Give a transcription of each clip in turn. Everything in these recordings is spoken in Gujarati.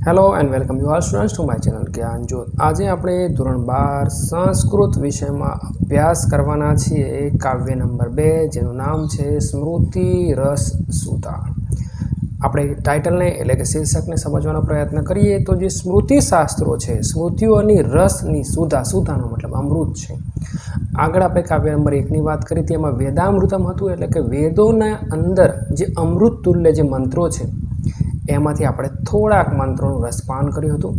Hello and welcome you all students to my channel Gyan Jyot. आज આપણે ધોરણ 12 સંસ્કૃત વિષયમાં અભ્યાસ કરવાના છીએ કાવ્ય નંબર 2 જેનું નામ છે સ્મૃતિ રસ સુધા। આપણે ટાઇટલને એટલે કે શીર્ષકને સમજવાનો પ્રયત્ન કરીએ તો જે સ્મૃતિ શાસ્ત્રો છે સ્મૃતિઓની રસની સુધા સુધાનો મતલબ અમૃત છે। આગળ આપણે કાવ્ય નંબર 1 ની વાત કરી તેમાં વેદામૃતમ હતું એટલે કે વેદોના અંદર જે અમૃત તુલ્ય જે મંત્રો છે એમાંથી આપણે થોડાક મંત્રોનું રસપાન કર્યું હતું।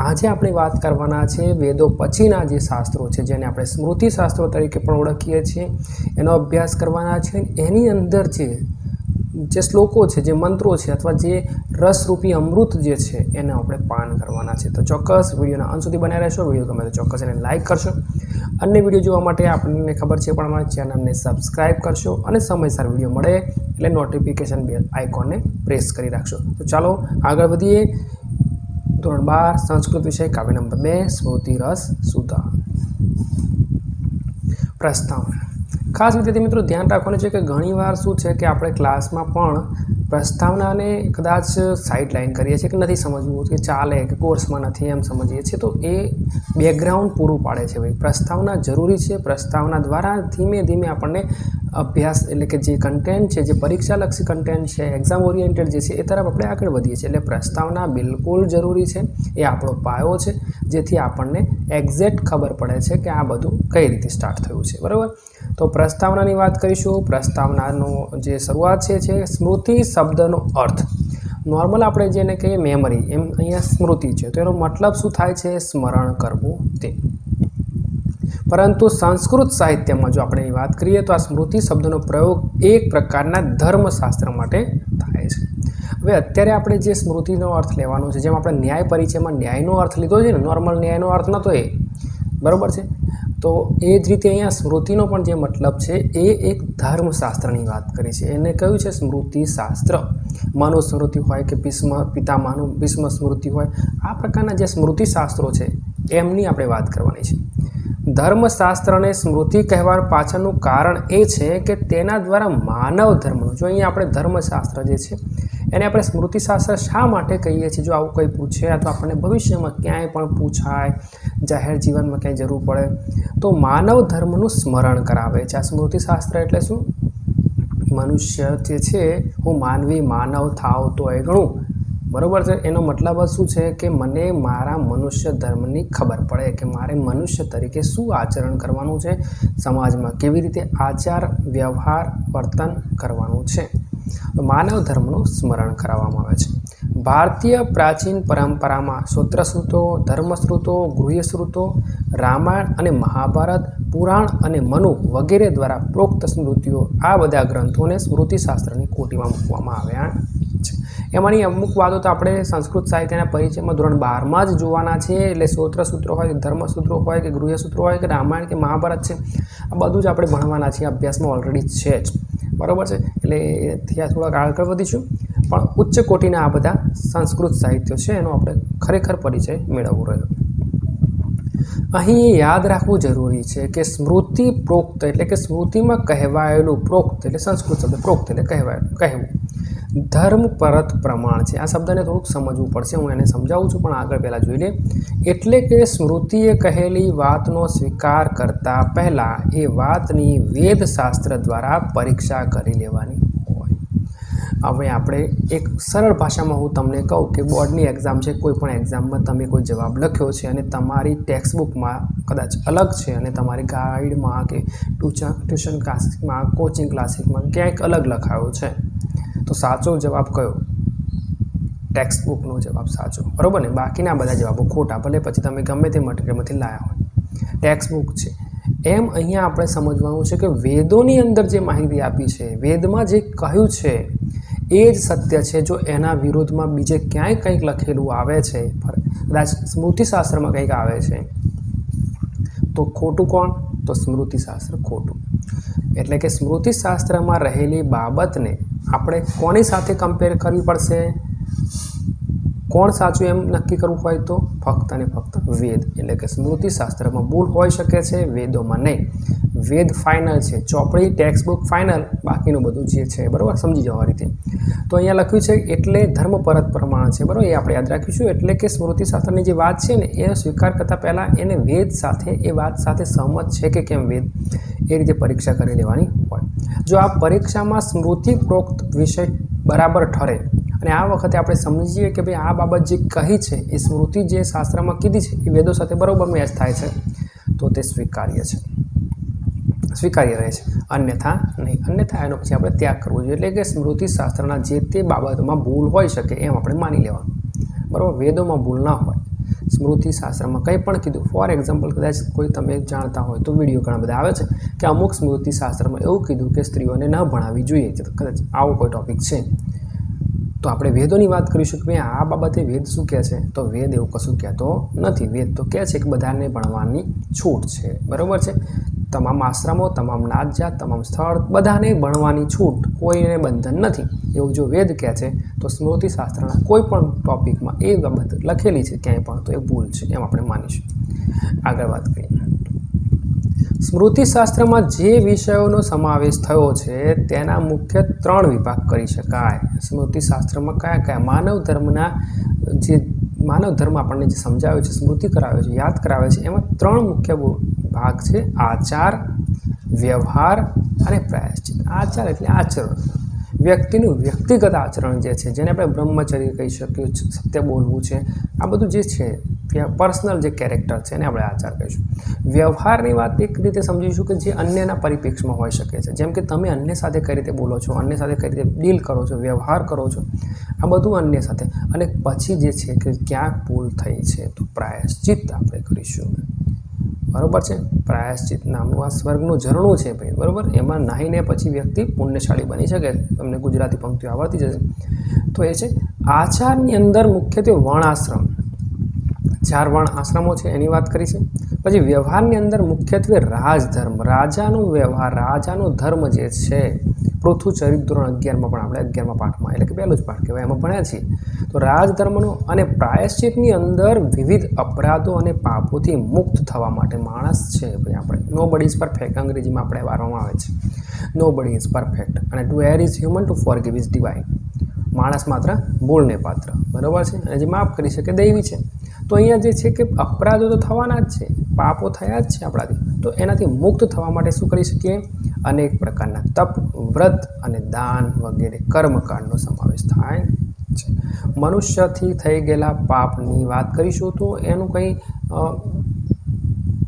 આજે આપણે વાત કરવાના છે વેદો પછીના જે શાસ્ત્રો છે જેને આપણે સ્મૃતિ શાસ્ત્રો તરીકે પણ ઓળખીએ છીએ એનો અભ્યાસ કરવાના છે। એની અંદર જે શ્લોકો છે જે મંત્રો છે અથવા જે રસરૂપી અમૃત જે છે એને આપણે પાન કરવાના છે। તો ચોક્કસ વિડીયોના અંત સુધી બનાવી રહેશો। વિડીયો ગમે તો ચોક્કસ એને લાઇક કરશો। અન્ય વિડીયો જોવા માટે આપણને ખબર છે પણ અમારા ચેનલને સબસ્ક્રાઈબ કરશો અને સમયસર વિડીયો મળે એટલે નોટિફિકેશન બેલ આઇકોનને પ્રેસ કરી રાખશો। તો ચાલો આગળ વધીએ। ધોરણ 12 સંસ્કૃત વિષય કાવ્ય નંબર 2 સ્મૃતિ રસ સુધા। પ્રસ્તાવના। ખાસ વિદ્યાર્થી મિત્રો ધ્યાન રાખવાનું છે કે ઘણીવાર શું છે કે આપણે ક્લાસમાં પણ પ્રસ્તાવનાને કદાચ સાઇડ લાઇન કરીએ છીએ કે નથી સમજવું કે ચાલે કે કોર્સમાં નથી એમ સમજીએ છીએ। તો એ બેકગ્રાઉન્ડ પૂરું પાડે છે ભાઈ પ્રસ્તાવના જરૂરી છે। પ્રસ્તાવના દ્વારા ધીમે ધીમે આપણને અભ્યાસ એટલે કે જે કન્ટેન્ટ છે જે પરીક્ષાલક્ષી કન્ટેન્ટ છે એક્ઝામ ઓરિએન્ટેડ જે છે એ તરફ આપણે આગળ વધીએ છીએ। એટલે પ્રસ્તાવના બિલકુલ જરૂરી છે। એ આપણો પાયો છે જેથી આપણને એક્ઝેક્ટ ખબર પડે છે કે આ બધું કઈ રીતે સ્ટાર્ટ થયું છે બરાબર। તો પ્રસ્તાવનાની વાત કરીશું। પ્રસ્તાવનાનો જે શરૂઆત છે સ્મૃતિ શબ્દનો અર્થ નોર્મલ આપણે જેને કહીએ મેમરી એમ અહીંયા સ્મૃતિ છે તો એનો મતલબ શું થાય છે સ્મરણ કરવું તે। પરંતુ સંસ્કૃત સાહિત્યમાં જો આપણે વાત કરીએ તો આ સ્મૃતિ શબ્દનો પ્રયોગ એક પ્રકારના ધર્મશાસ્ત્ર માટે થાય છે। હવે અત્યારે આપણે જે સ્મૃતિનો અર્થ લેવાનો છે જેમ આપણે ન્યાય પરિચયમાં ન્યાયનો અર્થ લીધો છે ને નોર્મલ ન્યાયનો અર્થ નહોતો એ બરાબર છે। તો એ જ રીતે અહીંયા સ્મૃતિનો પણ જે મતલબ છે એ એક ધર્મશાસ્ત્રની વાત કરી છે। એને કહ્યું છે સ્મૃતિ શાસ્ત્ર। મનુસ્મૃતિ હોય કે પિતામહનું ભીષ્મ સ્મૃતિ હોય આ પ્રકારના જે સ્મૃતિ શાસ્ત્રો છે એમની આપણે વાત કરવાની છે। ધર્મશાસ્ત્રને સ્મૃતિ કહેવા પાછળનું કારણ એ છે કે તેના દ્વારા માનવ ધર્મનું જો અહીંયા આપણે ધર્મશાસ્ત્ર જે છે એને આપણે સ્મૃતિશાસ્ત્ર શા માટે કહીએ છીએ જો આવું કંઈ પૂછે અથવા આપણને ભવિષ્યમાં ક્યાંય પણ પૂછાય જાહેર જીવનમાં ક્યાંય જરૂર પડે તો માનવ ધર્મનું સ્મરણ કરાવે છે। આ સ્મૃતિશાસ્ત્ર એટલે શું મનુષ્ય જે છે હું માનવી માનવ થાવ તો એ ઘણું બરાબર છે। એનો મતલબ શું છે કે મને મારા મનુષ્ય ધર્મની ખબર પડે કે મારે મનુષ્ય તરીકે શું આચરણ કરવાનું છે સમાજમાં કેવી રીતે આચાર વ્યવહાર વર્તન કરવાનું છે તો માનવ ધર્મનું સ્મરણ કરાવવામાં આવે છે। ભારતીય પ્રાચીન પરંપરામાં સૂત્રશ્રુતો ધર્મશ્રુતો ગૃહ્યશ્રુતો રામાયણ અને મહાભારત પુરાણ અને મનુ વગેરે દ્વારા પ્રોક્ત સ્મૃતિઓ આ બધા ગ્રંથોને સ્મૃતિશાસ્ત્રની કોટીમાં મૂકવામાં આવ્યા છે। એમાંની અમુક વાતો તો આપણે સંસ્કૃત સાહિત્યના પરિચયમાં ધોરણ 12માં જ જોવાના છે। એટલે સૂત્રો હોય ધર્મસૂત્રો હોય કે ગૃહ્યસૂત્રો હોય કે રામાયણ કે મહાભારત છે આ બધું જ આપણે ભણવાના છીએ અભ્યાસમાં ઓલરેડી છે જ બરાબર છે। એટલે ત્યાં થોડાક આગળ વધીશું પણ ઉચ્ચ કોટીના આ બધા સંસ્કૃત સાહિત્યો છે એનો આપણે ખરેખર પરિચય મેળવવો રહ્યો। અહીં યાદ રાખવું જરૂરી છે કે સ્મૃતિ પ્રોક્ત એટલે કે સ્મૃતિમાં કહેવાયેલું પ્રોક્ત એટલે સંસ્કૃત શબ્દ પ્રોક્ત એટલે કહેવું ધર્મ પરત પ્રમાણ છે। આ શબ્દને થોડુંક સમજવું પડશે હું એને સમજાવું છું પણ આગળ પહેલાં જોઈ લે। એટલે કે સ્મૃતિએ કહેલી વાતનો સ્વીકાર કરતાં પહેલાં એ વાતની વેદશાસ્ત્ર દ્વારા પરીક્ષા કરી લેવાની હોય। હવે આપણે એક સરળ ભાષામાં હું તમને કહું કે બોર્ડની એક્ઝામ છે કોઈ પણ એક્ઝામમાં તમે કોઈ જવાબ લખ્યો છે અને તમારી ટેક્સ્ટબુકમાં કદાચ અલગ છે અને તમારી ગાઈડમાં કે ટ્યુશન ક્લાસીસમાં કોચિંગ ક્લાસીસમાં ક્યાંક અલગ લખાયો છે તો સાચો જવાબ કયો ટેક્સ્ટબુકનો જવાબ સાચો બરાબર ને બાકીના બધા જવાબો ખોટા ભલે પછી તમે ગમે તે મટીરિયલમાંથી લાવ્યા હોય ટેક્સ્ટબુક છે। એમ અહીંયા આપણે સમજવાનું છે કે વેદોની અંદર જે માહિતી આપી છે વેદમાં જે કહ્યું છે એ જ સત્ય છે। જો એના વિરોધમાં બીજે ક્યાંય કંઈક લખેલું આવે છે કદાચ સ્મૃતિશાસ્ત્રમાં કંઈક આવે છે તો ખોટું કોણ તો સ્મૃતિશાસ્ત્ર ખોટું। એટલે કે સ્મૃતિશાસ્ત્રમાં રહેલી બાબતને આપણે કોની સાથે કમ્પેર કરવી પડશે કોણ સાચું એમ નક્કી કરવું હોય તો ફક્ત અને ફક્ત વેદ એટલે કે સ્મૃતિશાસ્ત્રમાં ભૂલ હોઈ શકે છે વેદોમાં નહીં। વેદ ફાઇનલ છે, ચોપડી ટેક્સ્ટ બુક ફાઇનલ, બાકીનું બધું જે છે બરાબર સમજી જવા રીતે. તો અહીંયા લખ્યું છે એટલે ધર્મ પરત પ્રમાણ છે બરાબર, એ આપણે યાદ રાખીશું. એટલે કે સ્મૃતિશાસ્ત્રની જે વાત છે ને એ સ્વીકાર કરતાં પહેલાં એને વેદ સાથે એ વાત સાથે સહમત છે કે કેમ વેદ, એ રીતે પરીક્ષા કરી લેવાની હોય. જો આ પરીક્ષામાં સ્મૃતિપ્રોક્ત વિષય બરાબર ઠરે અને આ વખતે આપણે સમજીએ કે ભાઈ આ બાબત જે કહી છે એ સ્મૃતિ જે શાસ્ત્રમાં કીધી છે એ વેદો સાથે બરાબર મેચ થાય છે, તો તે સ્વીકાર્ય રહે છે, અન્યથા નહીં. અન્યથા એનો પછી આપણે ત્યાગ કરવો જોઈએ. એટલે કે સ્મૃતિશાસ્ત્રના જે તે બાબતમાં ભૂલ હોઈ શકે એમ આપણે માની લેવાનું બરાબર. વેદોમાં ભૂલ ના હોય, સ્મૃતિશાસ્ત્રમાં કંઈ પણ કીધું. ફોર એક્ઝામ્પલ, કદાચ કોઈ તમે જાણતા હોય તો વિડીયો ઘણા બધા આવે છે કે અમુક સ્મૃતિશાસ્ત્રમાં એવું કીધું કે સ્ત્રીઓને ન ભણાવવી જોઈએ, કદાચ આવો કોઈ ટૉપિક છે તો આપણે વેદોની વાત કરીશું કે ભાઈ આ બાબતે વેદ શું કહે છે, તો વેદ એવું કશું કહેતો નથી. વેદ તો કહે છે કે બધાને ભણવાની છૂટ છે બરાબર છે. તમામ આશ્રમો, તમામ નાત જાત, તમામ સ્થળ બધાને ભણવાની છૂટ, કોઈને બંધન નથી, એવું જો વેદ કહે છે તો સ્મૃતિશાસ્ત્રના કોઈ પણ ટૉપિકમાં એ બાબત લખેલી છે ક્યાંય પણ તો એ ભૂલ છે એમ આપણે માનીશું. આગળ વાત કરીએ. સ્મૃતિશાસ્ત્રમાં જે વિષયોનો સમાવેશ થયો છે તેના મુખ્ય 3 વિભાગ કરી શકાય. સ્મૃતિશાસ્ત્રમાં કયા માનવ ધર્મ આપણને જે સમજાવ્યો છે, સ્મૃતિ કરાવે છે, યાદ કરાવે છે, એમાં 3 મુખ્ય ભાગ છે: આચાર, વ્યવહાર અને પ્રાયશ્ચિત. આચાર એટલે આચરણ, વ્યક્તિનું વ્યક્તિગત આચરણ જે છે, જેને આપણે બ્રહ્મચર્ય કહી શકીએ, સત્ય બોલવું છે, આ બધું જે છે પર્સનલ જે કેરેક્ટર છે એને આપણે આચાર કહીશું. વ્યવહારની વાત એક રીતે સમજીશું કે જે અન્યના પરિપ્રેક્ષમાં હોઈ શકે છે, જેમ કે તમે અન્ય સાથે કઈ રીતે બોલો છો, અન્ય સાથે કઈ રીતે ડીલ કરો છો, વ્યવહાર કરો છો, આ બધું અન્ય સાથે. અને પછી જે છે કે ક્યાંક ભૂલ થઈ છે તો પ્રાયશ્ચિત આપણે કરીશું બરાબર છે. પ્રાયશ્ચિત નામનું આ સ્વર્ગનું ઝરણું છે ભાઈ બરાબર, એમાં નાહીને પછી વ્યક્તિ પુણ્યશાળી બની શકે. તમને ગુજરાતી પંક્તિઓ આવડતી જશે. તો એ છે આચારની અંદર મુખ્યત્વે વર્ણાશ્રમ, 4 વર્ણ આશ્રમો છે એની વાત કરી છે. પછી વ્યવહારની અંદર મુખ્યત્વે રાજધર્મ, રાજાનો વ્યવહાર, રાજાનો ધર્મ જે છે. પૃથુ ચરિત્ર ધોરણ 11માં પણ આપણે 11મા પાઠમાં, એટલે કે પહેલો જ પાઠ કહેવાય, એમાં ભણ્યા છીએ. તો રાજધર્મનો અને પ્રાયશ્ચિતની અંદર વિવિધ અપરાધો અને પાપોથી મુક્ત થવા માટે માણસ છે ભાઈ આપણે, નો બડી ઇઝ પરફેક્ટ અંગ્રેજીમાં આપણે વારવામાં આવે છે, નો બડી ઇઝ પરફેક્ટ, અને to err is human, to forgive is divine. માણસ માત્ર ભૂલને પાત્ર બરાબર છે, અને જે માફ કરી શકે દૈવી છે. તો અહીંયા જે છે કે અપરાધો તો થવાના જ છે, પાપો થયા જ છે આપણાથી, તો એનાથી મુક્ત થવા માટે શું કરી શકીએ? અનેક પ્રકારના તપ, વ્રત અને દાન વગેરે કર્મકાંડનો સમાવેશ થાય છે. મનુષ્યથી થઈ ગયેલા પાપની વાત કરીશું તો એનું કંઈ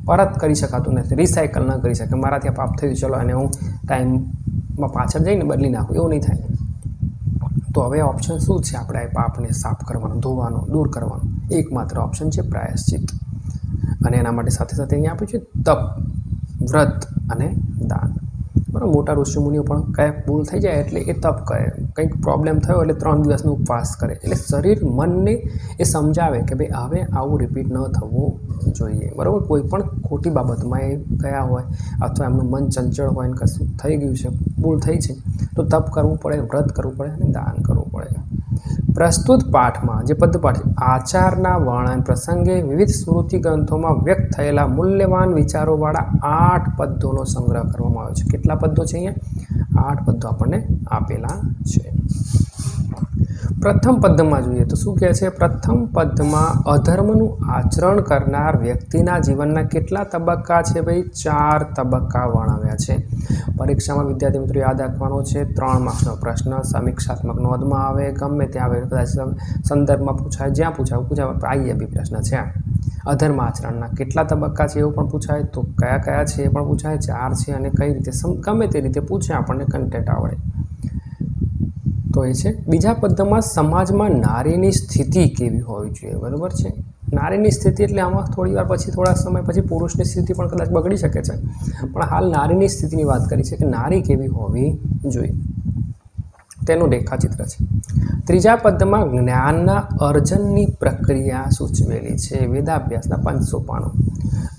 પરત કરી શકાતું નથી, રિસાયકલ ન કરી શકે. મારાથી આ પાપ થયું, ચલો અને હું ટાઈમમાં પાછળ જઈને બદલી નાખું, એવું નહીં થાય. તો હવે ઓપ્શન શું છે? આપણે આ પાપને સાફ કરવાનો, ધોવાનો, દૂર કરવાનો એકમાત્ર ઓપ્શન છે પ્રાયશ્ચિત. અને એના માટે સાથે સાથે અહીંયા આપ્યું છે તપ, વ્રત અને દાન બરાબર. મોટા ઋષિમુનિઓ પણ કંઈક ભૂલ થઈ જાય એટલે એ તપ કરે, કંઈક પ્રોબ્લેમ થયો એટલે 3 દિવસનો ઉપવાસ કરે, એટલે શરીર મનને એ સમજાવે કે ભાઈ હવે આવું રિપીટ ન થવું જોઈએ બરાબર. કોઈ પણ ખોટી બાબતમાં એ ગયા હોય અથવા એમનું મન ચંચળ હોય ને કશું થઈ ગયું છે, ભૂલ થઈ છે, તો તપ કરવું પડે, વ્રત કરવું પડે અને દાન કરવું પડે. પ્રસ્તુત પાઠમાં જે પદ્યપાઠ છે, આચારના વર્ણન પ્રસંગે વિવિધ સ્મૃતિ ગ્રંથોમાં વ્યક્ત થયેલા મૂલ્યવાન વિચારોવાળા 8 પદ્યોનો સંગ્રહ કરવામાં આવ્યો છે. કેટલા પદ્યો છે અહીંયા? 8 પદ્યો આપણને આપેલા છે. પ્રથમ પદ્યમાં જોઈએ તો શું કહે છે? પ્રથમ પદ્યમાં અધર્મનું આચરણ કરનાર વ્યક્તિના જીવનના કેટલા તબક્કા છે ભાઈ? 4 તબક્કા વર્ણવ્યા છે. પરીક્ષામાં વિદ્યાર્થી મિત્રો યાદ રાખવાનો છે. 3 માર્ક્સનો પ્રશ્ન, સમીક્ષાત્મક નોંધમાં આવે, ગમે ત્યાં આવે, કદાચ સંદર્ભમાં પૂછાય, જ્યાં પૂછાય IAB પ્રશ્ન છે. અધર્મ આચરણના કેટલા તબક્કા છે એવું પણ પૂછાય, તો કયા કયા છે એ પણ પૂછાય, 4 છે, અને કઈ રીતે ગમે તે રીતે પૂછે આપણને કન્ટેન્ટ આવડે તો એ છે. બીજા પદ્યમાં સમાજમાં નારીની સ્થિતિ કેવી હોવી જોઈએ બરાબર છે. નારીની સ્થિતિ એટલે આમાં થોડી વાર પછી, થોડા સમય પછી પુરુષની સ્થિતિ પણ કદાચ બગડી શકે છે, પણ હાલ નારીની સ્થિતિની વાત કરી છે કે નારી કેવી હોવી જોઈએ તેનું રેખાચિત્ર છે. ત્રીજા પદ્યમાં જ્ઞાનના અર્જનની પ્રક્રિયા સૂચવેલી છે. વેદાભ્યાસના 500 પાનો.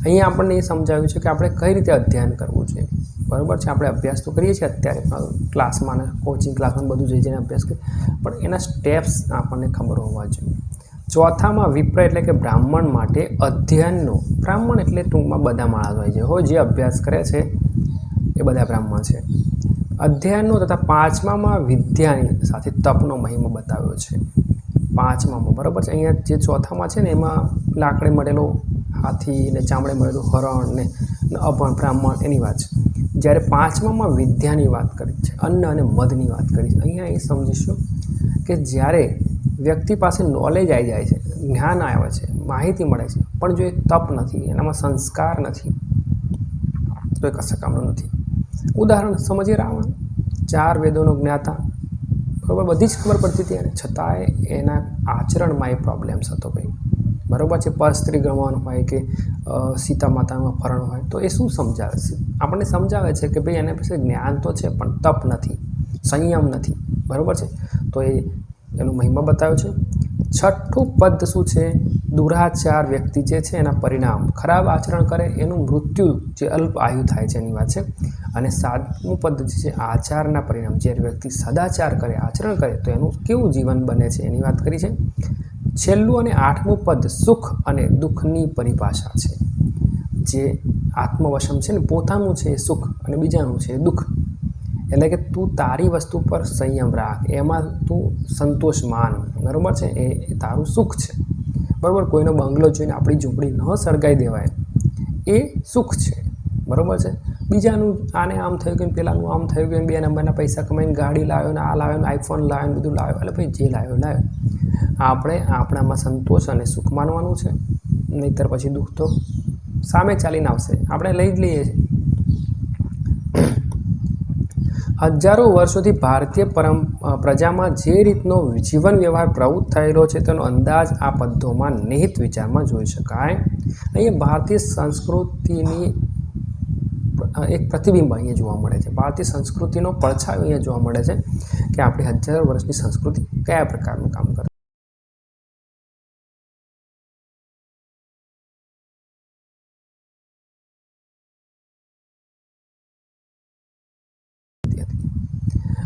અહીંયા આપણને એ સમજાવ્યું છે કે આપણે કઈ રીતે અધ્યયન કરવું જોઈએ બરાબર છે. આપણે અભ્યાસ તો કરીએ છીએ અત્યારે ક્લાસમાં અને કોચિંગ ક્લાસમાં બધું જઈ જઈને અભ્યાસ કરીએ, પણ એના સ્ટેપ્સ આપણને ખબર હોવા જોઈએ. ચોથામાં વિપ્ર એટલે કે બ્રાહ્મણ માટે અધ્યયનનો, બ્રાહ્મણ એટલે ટૂંકમાં બધા માણસ હોય છે, જે અભ્યાસ કરે છે એ બધા બ્રાહ્મણ છે. અધ્યાયનો તથા પાંચમામાં વિદ્યાની સાથે તપનો મહિમા બતાવ્યો છે. પાંચમામાં બરાબર છે. અહીંયા જે ચોથામાં છે ને એમાં લાકડે મળેલો હાથી ને ચામડે મળેલું હરણ ને અભણ બ્રાહ્મણ એની વાત છે. જ્યારે પાંચમામાં વિદ્યાની વાત કરી છે, અન્ન અને મધની વાત કરી છે. અહીંયા એ સમજીશું કે જ્યારે વ્યક્તિ પાસે નોલેજ આવી જાય છે, જ્ઞાન આવે છે, માહિતી મળે છે, પણ જો એ તપ નથી, એનામાં સંસ્કાર નથી, તો એ કશા કામનું નથી. ઉદાહરણ સમજીએ. રાવણ 4 વેદોનો જ્ઞાતા, બરાબર, બધી જ ખબર પડતી હતી એને, છતાંય એના આચરણમાં એ પ્રોબ્લેમ્સ હતો ભાઈ, બરાબર છે. પર સ્ત્રી ગણવાનું હોય કે સીતા માતાનું અપહરણ હોય, તો એ શું સમજાવે છે? આપણને સમજાવે છે કે ભાઈ એના પાસે જ્ઞાન તો છે પણ તપ નથી, સંયમ નથી, બરાબર છે. તો એનો મહિમા બતાવ્યો છે. છઠ્ઠું પદ શું છે? દુરાચાર વ્યક્તિ જે છે એના પરિણામ, ખરાબ આચરણ કરે એનું મૃત્યુ જે અલ્પ આયુ થાય છે એની વાત છે. અને 7મું પદ જે છે આચારના પરિણામ, જ્યારે વ્યક્તિ સદાચાર કરે, આચરણ કરે તો એનું કેવું જીવન બને છે એની વાત કરી છે. છેલ્લું અને 8મું પદ સુખ અને દુઃખની પરિભાષા છે. જે આત્મવશમ છે ને, પોતાનું છે સુખ અને બીજાનું છે દુઃખ. એટલે કે તું તારી વસ્તુ પર સંયમ રાખ, એમાં તું સંતોષ માન, બરાબર છે. એ તારું સુખ છે, બરાબર. કોઈનો બંગલો જોઈને આપણી ઝૂંપડી ન સળગાવી દેવાય, એ સુખ છે, બરાબર છે. બીજાનું આને આમ થયું કે પેલાનું આમ થયું કે 2 નંબરના પૈસા કમાઈને ગાડી લાવ્યો ને આ લાવ્યો ને આઈફોન લાવ્યો ને બધું લાવ્યો, એટલે ભાઈ જે લાવ્યો લાવ્યો. આપણે આપણામાં સંતોષ અને સુખ માનવાનું છે, નહીંતર પછી દુઃખ તો સામે ચાલીને આવશે, આપણે લઈ જ લઈએ છીએ. હજારો વર્ષોથી ભારતીય પ્રજામાં જે રીતનો જીવન વ્યવહાર પ્રવૃત્ત થયેલો છે તેનો અંદાજ આ પદ્યોમાં નિહિત વિચારમાં જોઈ શકાય. અહીંયા ભારતીય સંસ્કૃતિની એક પ્રતિબિંબ અહીંયા જોવા મળે છે. ભારતીય સંસ્કૃતિનો પડછાયો અહીંયા જોવા મળે છે કે આપણી હજારો વર્ષની સંસ્કૃતિ કયા પ્રકારનું કામ કરે.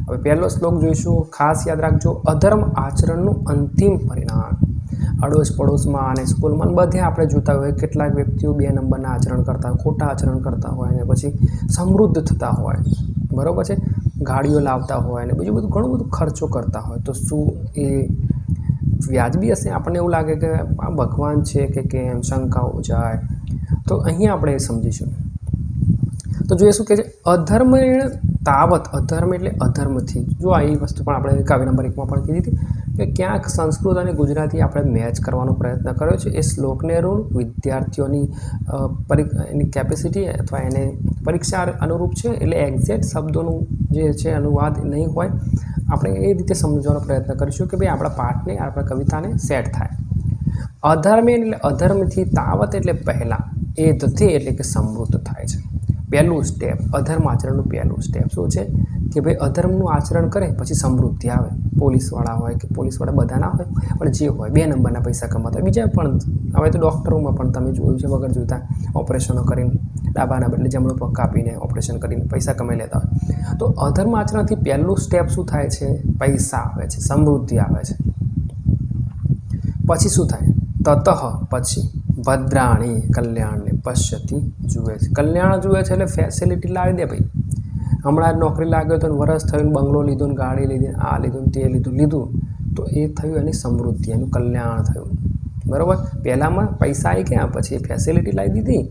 હવે પહેલો શ્લોક જોઈશું, ખાસ યાદ રાખજો. અધર્મ આચરણનું અંતિમ પરિણામ. અડોશ પડોશમાં અને સ્કૂલમાં બધે આપણે જોતા હોય કેટલાક વ્યક્તિઓ 2 નંબરના આચરણ કરતા હોય, ખોટા આચરણ કરતા હોય અને પછી સમૃદ્ધ થતા હોય, બરાબર છે. ગાડીઓ લાવતા હોય અને બીજું બધું ઘણું બધું ખર્ચો કરતા હોય, તો શું એ વ્યાજબી હશે? આપણને એવું લાગે કે આ ભગવાન છે કે કેમ, શંકાઓ જાય. તો અહીંયા આપણે એ સમજીશું. તો જોઈએ શું કહે છે? અધર્મ તાવત, અધર્મ એટલે અધર્મથી. જો આ એ વસ્તુ પણ આપણે કાવ્ય નંબર 1માં પણ કીધી હતી કે ક્યાંક સંસ્કૃત અને ગુજરાતી આપણે મેચ કરવાનો પ્રયત્ન કર્યો છે. એ શ્લોકને અનુરૂપ વિદ્યાર્થીઓની એની કેપેસિટી અથવા એને પરીક્ષા અનુરૂપ છે, એટલે એક્ઝેક્ટ શબ્દોનું જે છે અનુવાદ નહીં હોય. આપણે એ રીતે સમજવાનો પ્રયત્ન કરીશું કે ભાઈ આપણા પાઠને, આપણા કવિતાને સેટ થાય. અધર્મ એટલે અધર્મથી, તાવત એટલે પહેલાં, એ ધથી એટલે કે સમૃદ્ધ થાય છે. પહેલું સ્ટેપ, અધર્મ આચરણનું પહેલું સ્ટેપ શું છે કે ભાઈ અધર્મનું આચરણ કરે પછી સમૃદ્ધિ આવે. પોલીસવાળા હોય કે પોલીસવાળા બધા ના હોય, પણ જે હોય 2 નંબરના પૈસા કમાતા હોય. બીજા પણ હવે તો ડૉક્ટરોમાં પણ તમે જોયું છે વગર જોતા ઓપરેશનો કરીને, ડાબાના બદલે જમણો પગ કાપીને ઓપરેશન કરીને પૈસા કમાઈ લેતા હોય. તો અધર્મ આચરણથી પહેલું સ્ટેપ શું થાય છે? પૈસા આવે છે, સમૃદ્ધિ આવે છે. પછી શું થાય? તતઃ પછી ભદ્રાણી કલ્યાણને પશ્યતી જુએ છે. કલ્યાણ જુએ છે એટલે ફેસિલિટી લાવી દે ભાઈ. હમણાં જ નોકરી લાગ્યો તો વરસ થયું, બંગલો લીધો ને ગાડી લીધી, આ લીધું ને તે લીધું, તો એ થયું એની સમૃદ્ધિ, એનું કલ્યાણ થયું, બરાબર. પહેલાંમાં પૈસા આવી ગયા, પછી ફેસિલિટી લાવી દીધી.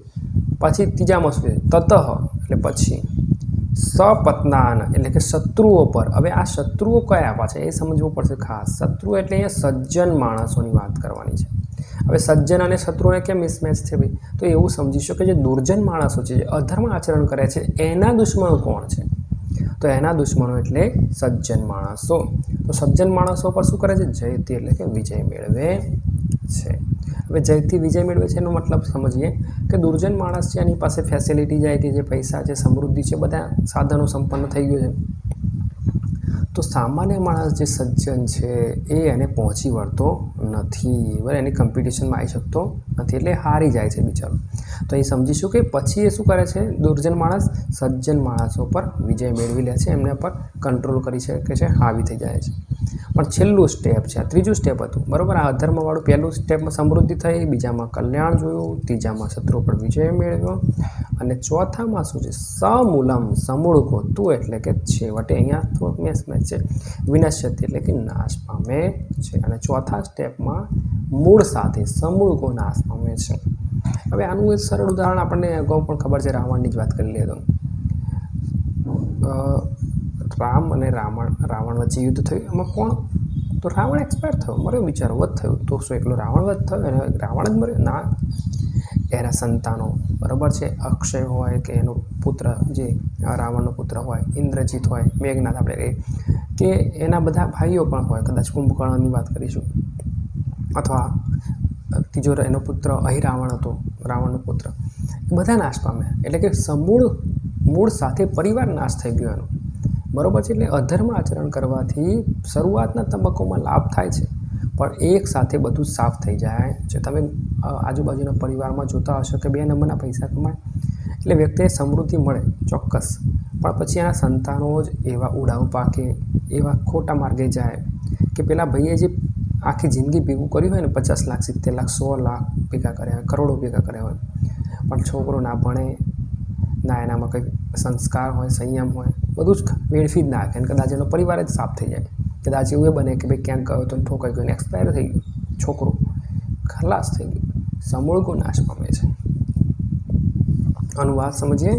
પછી ત્રીજામાં શું છે? તતઃ એટલે પછી સપત્નાન એટલે કે શત્રુઓ પર. હવે આ શત્રુઓ કયા પાછા એ સમજવું પડશે ખાસ. શત્રુ એટલે અહીંયા સજ્જન માણસોની વાત કરવાની છે. હવે સજ્જન અને શત્રુને કેમ મિસમેચ છે ભાઈ? તો એવું સમજીશો કે જે દુર્જન માણસો છે, જે અધર્મ આચરણ કરે છે, એના દુશ્મનો કોણ છે? તો એના દુશ્મનો એટલે સજ્જન માણસો. તો સજ્જન માણસો પર શું કરે છે? જયથી એટલે કે વિજય મેળવે છે. હવે જયથી વિજય મેળવે છે એનો મતલબ સમજીએ કે દુર્જન માણસ છે એની પાસે ફેસિલિટી જાય કે જે પૈસા છે, સમૃદ્ધિ છે, બધા સાધનો સંપન્ન થઈ ગયું છે. તો સામાન્ય માણસ જે સજ્જન છે એ એને પહોંચી વળતો નથી, બરાબર. એની કોમ્પિટિશનમાં આવી શકતો નથી, એટલે હારી જાય છે બિચારો. તો એ સમજીશું કે પછી એ શું કરે છે? દુર્જન માણસ સજ્જન માણસો પર વિજય મેળવી લે છે, એમના પર કંટ્રોલ કરી શકે છે, હાવી થઈ જાય છે. પણ છેલ્લું સ્ટેપ છે, આ ત્રીજું સ્ટેપ હતું બરાબર. આ અધર્મવાળું પહેલું સ્ટેપમાં સમૃદ્ધિ થઈ, બીજામાં કલ્યાણ જોયું, ત્રીજામાં શત્રુ પર વિજય મેળવ્યો અને ચોથામાં શું છે? સમૂલમ, સમૂળ ગોતું એટલે કે છેવટે અહીંયા થોડોક મેચ છે, વિનશ્યતિ એટલે કે નાશ પામે છે. અને ચોથા સ્ટેપમાં મૂળ સાથે સમૂળ નાશ પામે છે. હવે આનું એક સરળ ઉદાહરણ આપણને અગાઉ પણ ખબર છે, રાવણની જ વાત કરી લઈએ તો રામ અને રાવણ વચ્ચે યુદ્ધ થયું. એમાં કોણ? તો રાવણ એક્સપાયર થયો, મર્યો બિચારો, વધ થયું. તો શું એકલો રાવણ વધ થયો અને રાવણ જ મર્યો? ના, એના સંતાનો બરાબર છે, અક્ષય હોય કે એનો પુત્ર જે રાવણનો પુત્ર હોય, ઇન્દ્રજીત હોય, મેઘનાથ આપણે કે એના બધા ભાઈઓ પણ હોય, કદાચ કુંભકર્ણની વાત કરીશું, અથવા ત્રીજો એનો પુત્ર અહિરાવણ હતો, રાવણનો પુત્ર, બધા નાશ પામ્યા. એટલે કે મૂળ સાથે પરિવાર નાશ થઈ ગયો એનો, બરાબર છે. એટલે અધર્મ આચરણ કરવાથી શરૂઆતના તબક્કોમાં લાભ થાય છે, પણ એક સાથે બધું સાફ થઈ જાય છે. તમે આજુબાજુના પરિવારમાં જોતા હશો કે 2 નંબરના પૈસા કમાય એટલે વ્યક્તિને સમૃદ્ધિ મળે ચોક્કસ, પણ પછી એના સંતાનો જ એવા ઉડાવ પાકે, એવા ખોટા માર્ગે જાય કે પેલા ભાઈએ જે આખી જિંદગી ભેગું કર્યું હોય ને, 50 લાખ, 70 લાખ, 100 લાખ ભેગા કર્યા હોય, કરોડો ભેગા કર્યા હોય, પણ છોકરો ના ભણે, ના એનામાં કંઈક સંસ્કાર હોય, સંયમ હોય, બધું જ વેડફી જ નાખે અને કદાચ એનો પરિવાર જ સાફ થઈ જાય. કદાચ એવું બને કે ભાઈ ક્યાંક ગયો તો ઠોકાઈ ગયો ને એક્સપાયર થઈ ગયો, છોકરો ખલાસ થઈ ગયો, સમૂળગો નાશ પામે છે. આનું વાત સમજીએ.